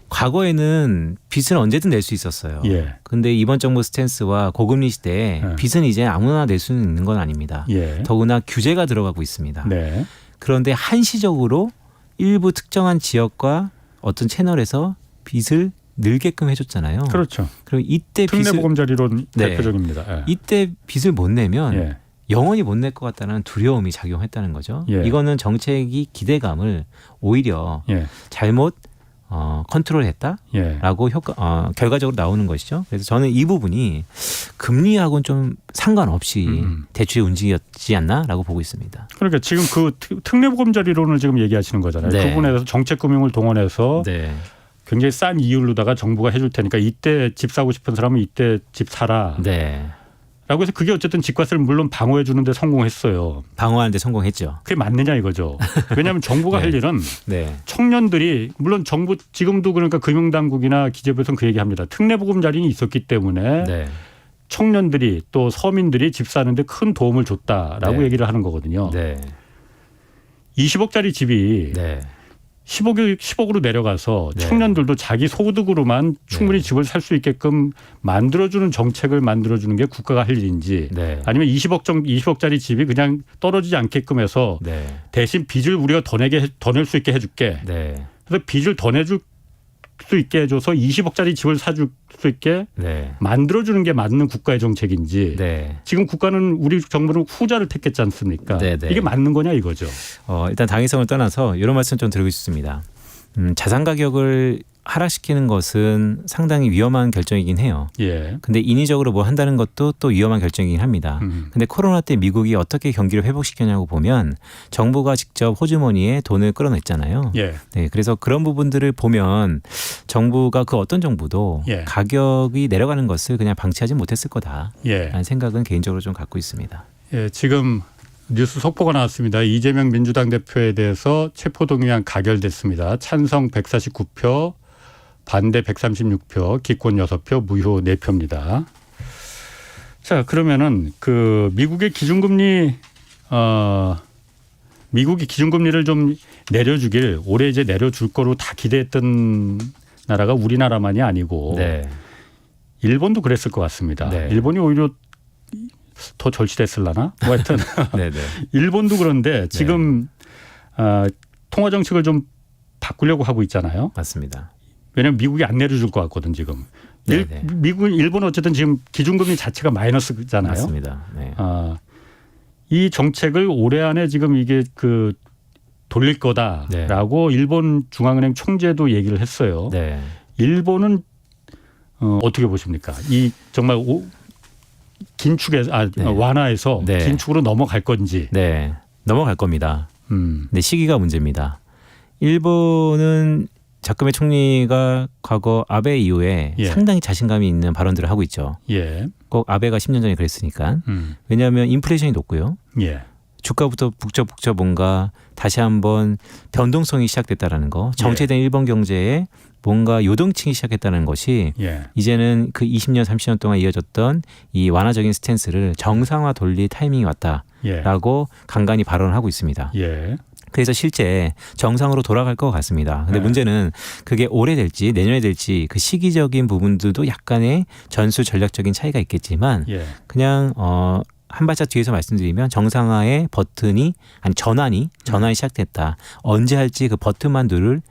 과거에는 빚을 언제든 낼 수 있었어요.
예.
근데 이번 정부 스탠스와 고금리 시대에
예.
빚은 이제 아무나 낼 수는 있는 건 아닙니다.
예.
더구나 규제가 들어가고 있습니다.
네.
그런데 한시적으로 일부 특정한 지역과 어떤 채널에서 빚을 늘게끔 해줬잖아요.
그렇죠.
그럼 이때 빚을
특례보금자리론
네.
대표적입니다. 예.
이때 빚을 못 내면
예.
영원히 못 낼 것 같다는 두려움이 작용했다는 거죠.
예.
이거는 정책이 기대감을 오히려
예.
잘못 컨트롤했다라고
예.
결과적으로 나오는 것이죠. 그래서 저는 이 부분이 금리하고는 좀 상관없이 대출이 움직였지 않나라고 보고 있습니다.
그러니까 지금 그 특례보금자리론을 지금 얘기하시는 거잖아요.
네.
그 부분에서 정책금융을 동원해서
네,
굉장히 싼 이율로다가 정부가 해줄 테니까 이때 집 사고 싶은 사람은 이때 집 사라.
네,
라고 해서 그게 어쨌든 집값을 물론 방어해 주는데 성공했어요.
방어하는데 성공했죠.
그게 맞느냐 이거죠. 왜냐하면 정부가
네.
할 일은
네,
청년들이 물론 정부 지금도 그러니까 금융당국이나 기재부에서는 그 얘기합니다. 특례보금자리는 있었기 때문에
네,
청년들이 또 서민들이 집 사는데 큰 도움을 줬다라고
네.
얘기를 하는 거거든요.
네,
20억짜리 집이
네,
10억으로 내려가서
네.
청년들도 자기 소득으로만 충분히 집을 살 수 있게끔 만들어주는 정책을 만들어주는 게 국가가 할 일인지
네,
아니면 20억짜리 집이 그냥 떨어지지 않게끔 해서
네,
대신 빚을 우리가 더 낼 수 있게 해줄게.
네,
그래서 빚을 더 내줄 수 있게 해줘서 20억짜리 집을 사줄 수 있게
네,
만들어주는 게 맞는 국가의 정책인지
네.
지금 국가는 우리 정부는 후자를 택했지 않습니까?
네, 네.
이게 맞는 거냐 이거죠.
일단 당위성을 떠나서 이런 말씀 좀 드리고 싶습니다. 자산 가격을 하락시키는 것은 상당히 위험한 결정이긴 해요.
예.
근데 인위적으로 뭐 한다는 것도 또 위험한 결정이긴 합니다. 근데 코로나 때 미국이 어떻게 경기를 회복시켰냐고 보면 정부가 직접 호주머니에 돈을 끌어냈잖아요.
예.
네, 그래서 그런 부분들을 보면 정부가 그 어떤 정부도
예.
가격이 내려가는 것을 그냥 방치하지 못했을 거다라는
예.
생각은 개인적으로 좀 갖고 있습니다.
예. 지금 뉴스 속보가 나왔습니다. 이재명 민주당 대표에 대해서 체포동의안 가결됐습니다. 찬성 149표, 반대 136표, 기권 6표, 무효 4표입니다. 자, 그러면은 그 미국의 기준금리 미국이 기준금리를 좀 내려주길 올해 이제 내려줄 거로 다 기대했던 나라가 우리나라만이 아니고
네.
일본도 그랬을 것 같습니다.
네.
일본이 오히려 더 절실했을라나? 뭐 하여튼
네, 네.
일본도 그런데 지금 통화 정책을 좀 바꾸려고 하고 있잖아요.
맞습니다.
왜냐하면 미국이 안 내려줄 것 같거든 지금.
네.
일본은 어쨌든 지금 기준금리 자체가 마이너스잖아요.
맞습니다. 네.
이 정책을 올해 안에 지금 이게 그 돌릴 거다라고
네.
일본 중앙은행 총재도 얘기를 했어요.
네.
일본은 어떻게 보십니까? 이 정말 긴축에
네.
완화해서
네.
긴축으로 넘어갈 건지.
네. 넘어갈 겁니다. 근데 시기가 문제입니다. 일본은 자금의 총리가 과거 아베 이후에
예.
상당히 자신감이 있는 발언들을 하고 있죠.
예.
꼭 아베가 10년 전에 그랬으니까. 왜냐하면 인플레이션이 높고요.
예.
주가부터 북적북적 뭔가 다시 한번 변동성이 시작됐다라는 거. 정체된 일본 경제에 뭔가 요동치기 시작했다는 것이
예.
이제는 그 20년 30년 동안 이어졌던 이 완화적인 스탠스를 정상화 돌릴 타이밍이 왔다라고 간간히 발언을 하고 있습니다.
예.
그래서 실제 정상으로 돌아갈 것 같습니다. 근데
네.
문제는 그게 올해 될지 내년에 될지 그 시기적인 부분들도 약간의 전술 전략적인 차이가 있겠지만
예.
그냥 한 발짝 뒤에서 말씀드리면 정상화의 버튼이 아니 전환이 시작됐다. 언제 할지 그 버튼만 누를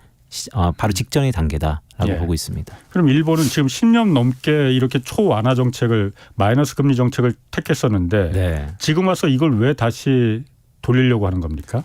바로 직전의 단계다라고
예.
보고 있습니다.
그럼 일본은 지금 10년 넘게 이렇게 초완화 정책을 마이너스 금리 정책을 택했었는데
네.
지금 와서 이걸 왜 다시 돌리려고 하는 겁니까?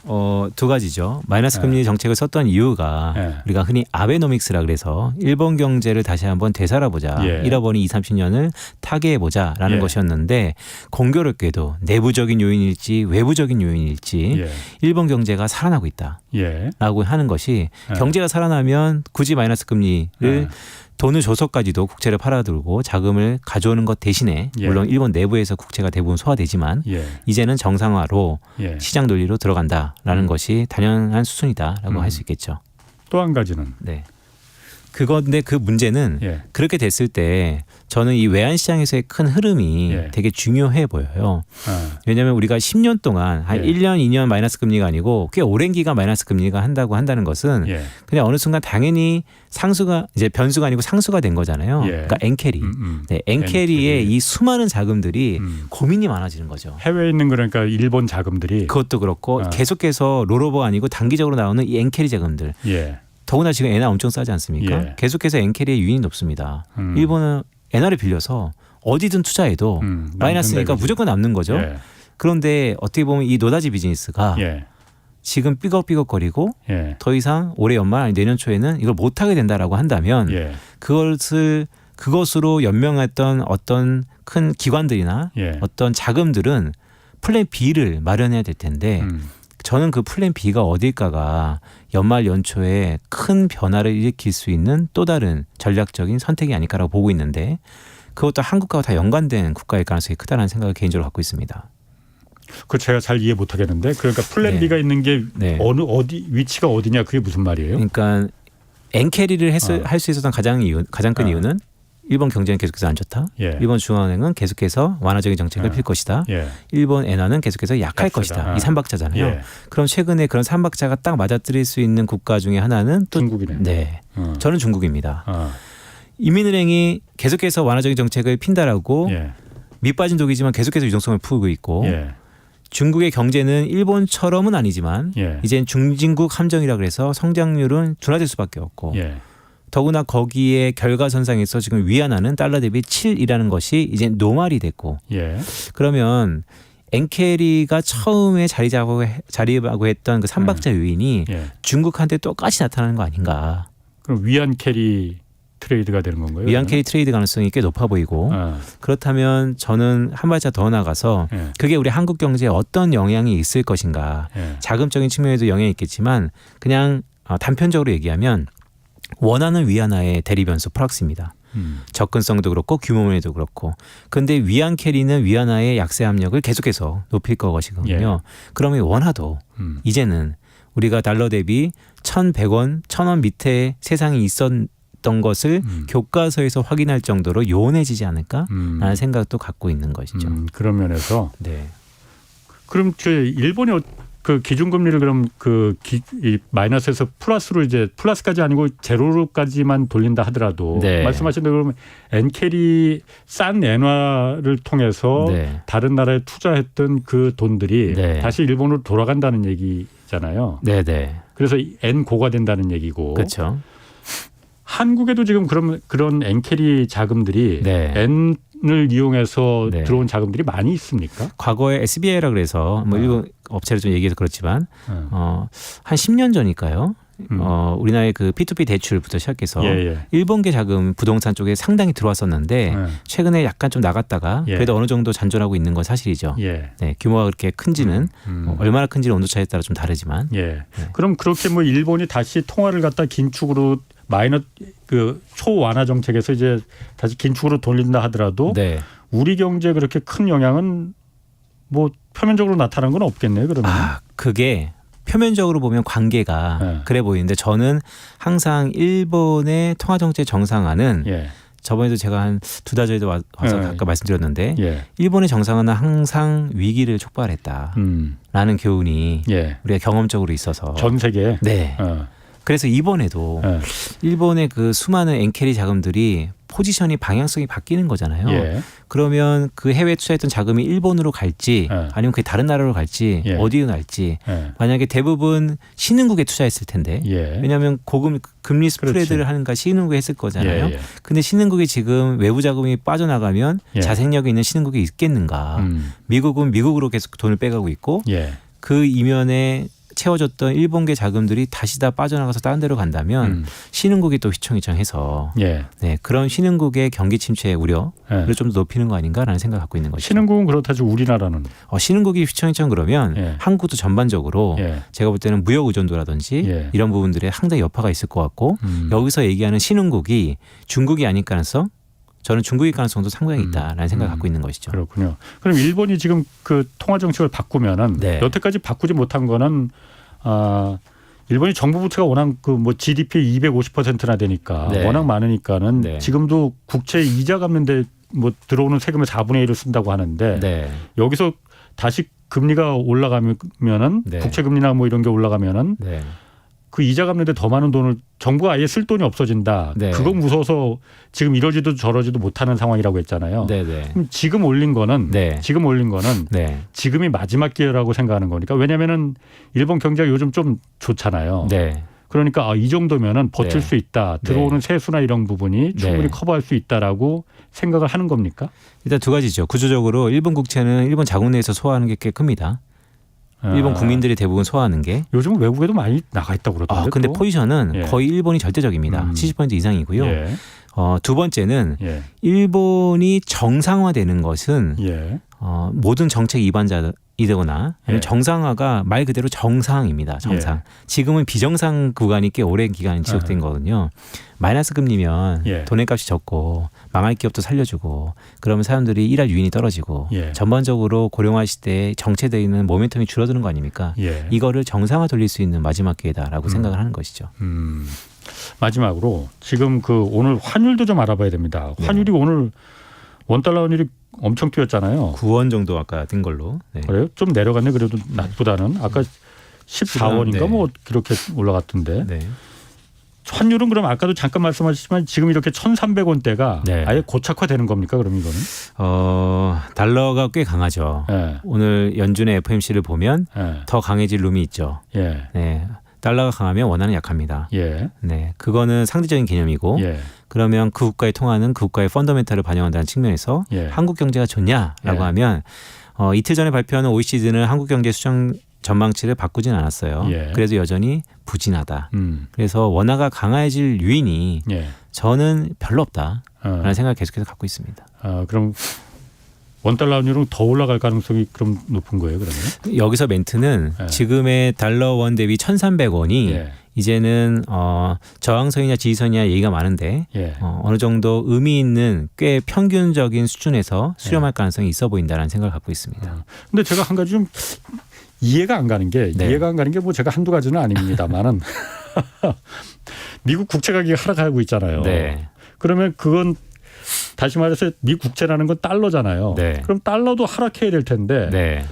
두 가지죠. 마이너스 금리 정책을 썼던 이유가 우리가 흔히 아베노믹스라 그래서 일본 경제를 다시 한번 되살아보자. 잃어버린 20, 30년을 타개해보자라는 것이었는데 공교롭게도 내부적인 요인일지 외부적인 요인일지 일본 경제가 살아나고 있다라고 하는 것이 경제가 살아나면 굳이 마이너스 금리를 돈을 줘서까지도 국채를 팔아들고 자금을 가져오는 것 대신에 물론 일본 내부에서 국채가 대부분 소화되지만 이제는 정상화로 시장 논리로 들어간다라는 것이 당연한 수순이다라고 할 수 있겠죠.
또 한 가지는
네. 그건데 그 문제는 그렇게 됐을 때 저는 이 외환 시장에서의 큰 흐름이 되게 중요해 보여요. 왜냐하면 우리가 10년 동안 한 1년, 2년 마이너스 금리가 아니고 꽤 오랜 기간 마이너스 금리가 한다는 것은 그냥 어느 순간 당연히 상수가 이제 변수가 아니고 상수가 된 거잖아요. 그러니까 엔캐리. 네, 엔캐리의 이 수많은 자금들이 고민이 많아지는 거죠.
해외에 있는 그러니까 일본 자금들이
그것도 그렇고 계속해서 롤오버가 아니고 단기적으로 나오는 이 엔캐리 자금들. 더구나 지금 엔화 엄청 싸지 않습니까? 계속해서 엔캐리의 유인이 높습니다. 일본은 엔화를 빌려서 어디든 투자해도 마이너스니까 무조건 남는 거죠. 그런데 어떻게 보면 이 노다지 비즈니스가 지금 삐걱삐걱거리고 더 이상 올해 연말 아니 내년 초에는 이걸 못하게 된다라고 한다면 그것으로 연명했던 어떤 큰 기관들이나 어떤 자금들은 플랜 B를 마련해야 될 텐데 저는 그 플랜 B가 어딜까가 연말 연초에 큰 변화를 일으킬 수 있는 또 다른 전략적인 선택이 아닐까라고 보고 있는데 그것도 한국과 다 연관된 국가일 가능성이 크다는 생각을 개인적으로 갖고 있습니다.
그 제가 잘 이해 못 하겠는데 그러니까 플랜 B가 있는 게 어디 위치가 어디냐 그게 무슨 말이에요?
그러니까 엔캐리를 할 수 있었던 가장 큰 이유는 일본 경제는 계속해서 안 좋다. 일본 중앙은행은 계속해서 완화적인 정책을 필 것이다. 일본 엔화는 계속해서 약할 것이다. 이 3박자잖아요. 그럼 최근에 그런 3박자가 딱 맞아떨릴 수 있는 국가 중에 하나는 또
중국이네.
네, 저는 중국입니다. 인민은행이 계속해서 완화적인 정책을 핀다라고 밑빠진 독이지만 계속해서 유동성을 풀고 있고 중국의 경제는 일본처럼은 아니지만 이젠 중진국 함정이라 그래서 성장률은 둔화될 수밖에 없고 더구나 거기에 결과선상에서 지금 위안화는 달러 대비 7이라는 것이 이제 노말이 됐고 그러면 엔캐리가 처음에 자리하고 했던 그 3박자 요인이 중국한테 똑같이 나타나는 거 아닌가.
그럼 위안 캐리 트레이드가 되는 건가요?
위안 캐리 트레이드 가능성이 꽤 높아 보이고 그렇다면 저는 한 발짝 더 나가서 그게 우리 한국 경제에 어떤 영향이 있을 것인가. 자금적인 측면에도 영향이 있겠지만 그냥 단편적으로 얘기하면 원하는 위안화의 대리변수 플럭스입니다. 접근성도 그렇고 규모면에도 그렇고. 그런데 위안 캐리는 위안화의 약세 압력을 계속해서 높일 것이거든요. 그러면 원화도 이제는 우리가 달러 대비 1,100원, 1,000원 밑에 세상이 있었던 것을 교과서에서 확인할 정도로 요원해지지 않을까라는 생각도 갖고 있는 것이죠.
그런 면에서 그럼 일본의 그 기준금리를 그럼 이 마이너스에서 플러스로 이제 플러스까지 아니고 제로로까지만 돌린다 하더라도 말씀하신 대로 그러면 엔캐리 싼 엔화를 통해서 다른 나라에 투자했던 그 돈들이 다시 일본으로 돌아간다는 얘기잖아요. 그래서 엔고가 된다는 얘기고.
그렇죠.
한국에도 지금 그런 엔캐리 자금들이 엔을 이용해서 들어온 자금들이 많이 있습니까?
과거에 SBI라 그래서 뭐 일본 업체를 좀 얘기해서 그렇지만 한 10년 전일까요? 우리나라의 그 P2P 대출부터 시작해서 일본계 자금 부동산 쪽에 상당히 들어왔었는데 최근에 약간 좀 나갔다가 그래도 어느 정도 잔존하고 있는 건 사실이죠. 규모가 그렇게 큰지는 얼마나 큰지는 온도차에 따라 좀 다르지만.
그럼 그렇게 뭐 일본이 다시 통화를 갖다 긴축으로 그 초완화 정책에서 이제 다시 긴축으로 돌린다 하더라도 우리 경제에 그렇게 큰 영향은 뭐 표면적으로 나타난 건 없겠네요. 그러면.
그게 표면적으로 보면 관계가 그래 보이는데 저는 항상 일본의 통화정책 정상화는 저번에도 제가 한 2달 전에도 와서 아까 말씀드렸는데 일본의 정상화는 항상 위기를 촉발했다라는 교훈이 우리가 경험적으로 있어서
전 세계에.
그래서 이번에도 일본의 그 수많은 엔캐리 자금들이 포지션이 방향성이 바뀌는 거잖아요. 그러면 그 해외 투자했던 자금이 일본으로 갈지 아니면 그게 다른 나라로 갈지 어디로 갈지 만약에 대부분 신흥국에 투자했을 텐데 왜냐하면 고금 금리 스프레드를 하는가 신흥국에 했을 거잖아요. 근데 신흥국이 지금 외부 자금이 빠져나가면 자생력이 있는 신흥국이 있겠는가. 미국은 미국으로 계속 돈을 빼가고 있고 그 이면에 채워졌던 일본계 자금들이 다시 다 빠져나가서 다른 데로 간다면 신흥국이 또 휘청휘청해서 네, 그런 신흥국의 경기 침체 우려를 좀 더 높이는 거 아닌가라는 생각을 갖고 있는 거죠.
신흥국은 그렇다지 우리나라는
신흥국이 휘청휘청 그러면 한국도 전반적으로 제가 볼 때는 무역 의존도라든지 이런 부분들에 상당히 여파가 있을 것 같고 여기서 얘기하는 신흥국이 중국이 아닐 가능성 저는 중국일 가능성도 상당히 있다라는 생각을 갖고 있는 것이죠.
그렇군요. 그럼 일본이 지금 그 통화 정책을 바꾸면은 여태까지 바꾸지 못한 거는 일본이 정부 부채가 워낙 그 뭐 GDP 250%나 되니까 워낙 많으니까는 지금도 국채 이자 갚는데 뭐 들어오는 세금의 4분의 1을 쓴다고 하는데 여기서 다시 금리가 올라가면은 국채 금리나 뭐 이런 게 올라가면은 그 이자 갚는데 더 많은 돈을 정부가 아예 쓸 돈이 없어진다. 그거 무서워서 지금 이러지도 저러지도 못하는 상황이라고 했잖아요. 그럼 지금 올린 거는 지금이 마지막 기회라고 생각하는 거니까 왜냐하면은 일본 경제가 요즘 좀 좋잖아요. 그러니까 이 정도면은 버틸 수 있다. 들어오는 세수나 이런 부분이 충분히 커버할 수 있다라고 생각을 하는 겁니까?
일단 두 가지죠. 구조적으로 일본 국채는 일본 자국 내에서 소화하는 게 꽤 큽니다. 일본 국민들이 대부분 소화하는 게
요즘은 외국에도 많이 나가 있다고 그러던데.
근데 포지션은 거의 일본이 절대적입니다. 70% 이상이고요. 두 번째는 일본이 정상화되는 것은 모든 정책 위반자이거나 정상화가 말 그대로 정상입니다. 정상. 지금은 비정상 구간이 꽤 오랜 기간 지속된 거거든요. 마이너스 금리면 돈의 값이 적고 망할 기업도 살려주고 그러면 사람들이 일할 유인이 떨어지고 전반적으로 고령화 시대에 정체되어 있는 모멘텀이 줄어드는 거 아닙니까? 이거를 정상화 돌릴 수 있는 마지막 기회다라고 생각을 하는 것이죠.
마지막으로 지금 그 오늘 환율도 좀 알아봐야 됩니다. 환율이 오늘 원달러 환율이 엄청 뛰었잖아요.
9원 정도 아까 뜬 걸로.
그래요? 좀 내려갔네. 그래도 낮보다는. 아까 14원인가 뭐 그렇게 올라갔던데. 환율은 그럼 아까도 잠깐 말씀하셨지만 지금 이렇게 1,300원대가 아예 고착화되는 겁니까? 그럼 이거는?
달러가 꽤 강하죠. 오늘 연준의 FOMC를 보면 더 강해질 룸이 있죠. 달러가 강하면 원화는 약합니다. 그거는 상대적인 개념이고 그러면 그 국가의 통화는 그 국가의 펀더멘탈을 반영한다는 측면에서 한국 경제가 좋냐라고 하면 이틀 전에 발표하는 OECD는 한국 경제 수정 전망치를 바꾸진 않았어요. 그래도 여전히 부진하다. 그래서 원화가 강해질 요인이 저는 별로 없다라는 생각을 계속해서 갖고 있습니다.
그럼 원달러 환율은 더 올라갈 가능성이 그럼 높은 거예요, 그러면?
여기서 멘트는 지금의 달러 원 대비 1,300원이 이제는 저항선이냐 지지선이냐 얘기가 많은데 어느 정도 의미 있는 꽤 평균적인 수준에서 수렴할 가능성이 있어 보인다는 생각을 갖고 있습니다.
근데 제가 한 가지 좀 이해가 안 가는 게 뭐 제가 한두 가지는 아닙니다만은 미국 국채 가격이 하락하고 있잖아요. 그러면 그건 다시 말해서 미국 국채라는 건 달러잖아요. 그럼 달러도 하락해야 될 텐데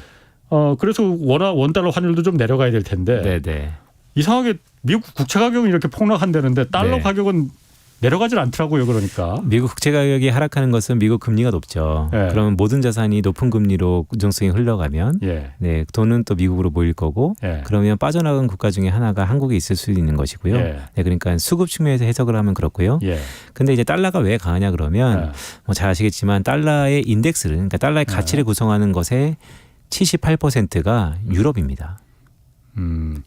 그래서 원달러 환율도 좀 내려가야 될 텐데 이상하게 미국 국채 가격은 이렇게 폭락한다는데 달러 가격은 내려가질 않더라고요. 그러니까.
미국 국채 가격이 하락하는 것은 미국 금리가 높죠. 그러면 모든 자산이 높은 금리로 운정성이 흘러가면 돈은 또 미국으로 모일 거고 그러면 빠져나간 국가 중에 하나가 한국에 있을 수 있는 것이고요. 그러니까 수급 측면에서 해석을 하면 그렇고요. 근데 이제 달러가 왜 강하냐 그러면 뭐 잘 아시겠지만 달러의 인덱스를 그러니까 달러의 가치를 구성하는 것의 78%가 유럽입니다.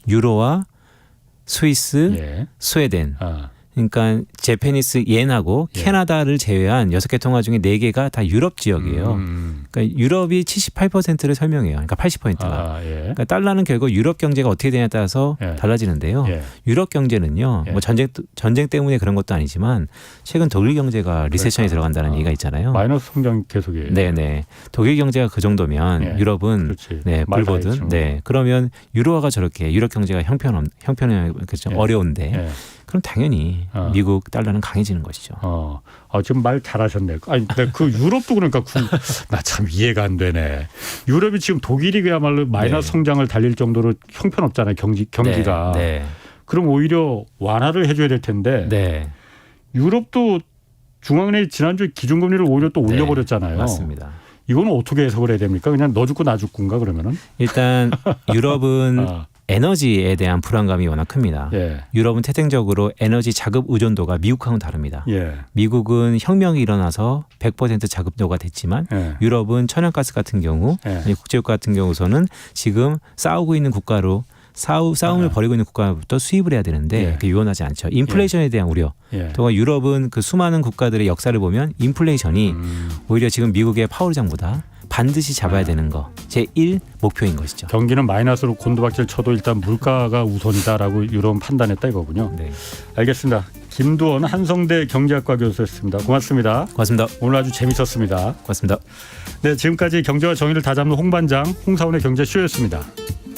유로와 스위스, 스웨덴 그러니까 제페니스 옌하고 캐나다를 제외한 6개 통화 중에 4개가 다 유럽 지역이에요. 그러니까 유럽이 78%를 설명해요. 그러니까 80%가. 그러니까 달러는 결국 유럽 경제가 어떻게 되냐에 따라서 달라지는데요. 유럽 경제는요. 뭐 전쟁 때문에 그런 것도 아니지만 최근 독일 경제가 리세션에 들어간다는 얘기가 있잖아요.
마이너스 성장 계속이에요.
독일 경제가 그 정도면 유럽은 불보든. 그러면 유로화가 저렇게 유럽 경제가 그렇죠. 어려운데 그럼 당연히 미국 달러는 강해지는 것이죠.
지금 말 잘하셨네. 아니, 그 유럽도 그러니까 나 참 이해가 안 되네. 유럽이 지금 독일이 그야말로 마이너스 성장을 달릴 정도로 형편없잖아요. 경기가. 그럼 오히려 완화를 해줘야 될 텐데 유럽도 중앙은행이 지난주에 기준금리를 오히려 또 올려버렸잖아요.
맞습니다.
이거는 어떻게 해석을 해야 됩니까? 그냥 너 죽고 나 죽고인가 그러면은?
일단 유럽은 에너지에 대한 불안감이 워낙 큽니다.
예.
유럽은 태생적으로 에너지 자급 의존도가 미국하고는 다릅니다.
예.
미국은 혁명이 일어나서 100% 자급도가 됐지만
예.
유럽은 천연가스 같은 경우,
예.
국제국 같은 경우서는 지금 싸우고 있는 국가로 싸움을 벌이고 있는 국가부터 수입을 해야 되는데
예.
그게 유연하지 않죠. 인플레이션에 대한 우려.
예.
또 유럽은 그 수많은 국가들의 역사를 보면 인플레이션이 오히려 지금 미국의 파월장보다 반드시 잡아야 되는 거 제1 목표인 것이죠.
경기는 마이너스로 곤두박질 쳐도 일단 물가가 우선이다라고 유럽은 판단했다 이거군요.
네.
알겠습니다. 김두원 한성대 경제학과 교수였습니다. 고맙습니다.
고맙습니다.
오늘 아주 재밌었습니다.
고맙습니다.
네, 지금까지 경제와 정의를 다잡는 홍반장 홍사원의 경제쇼였습니다.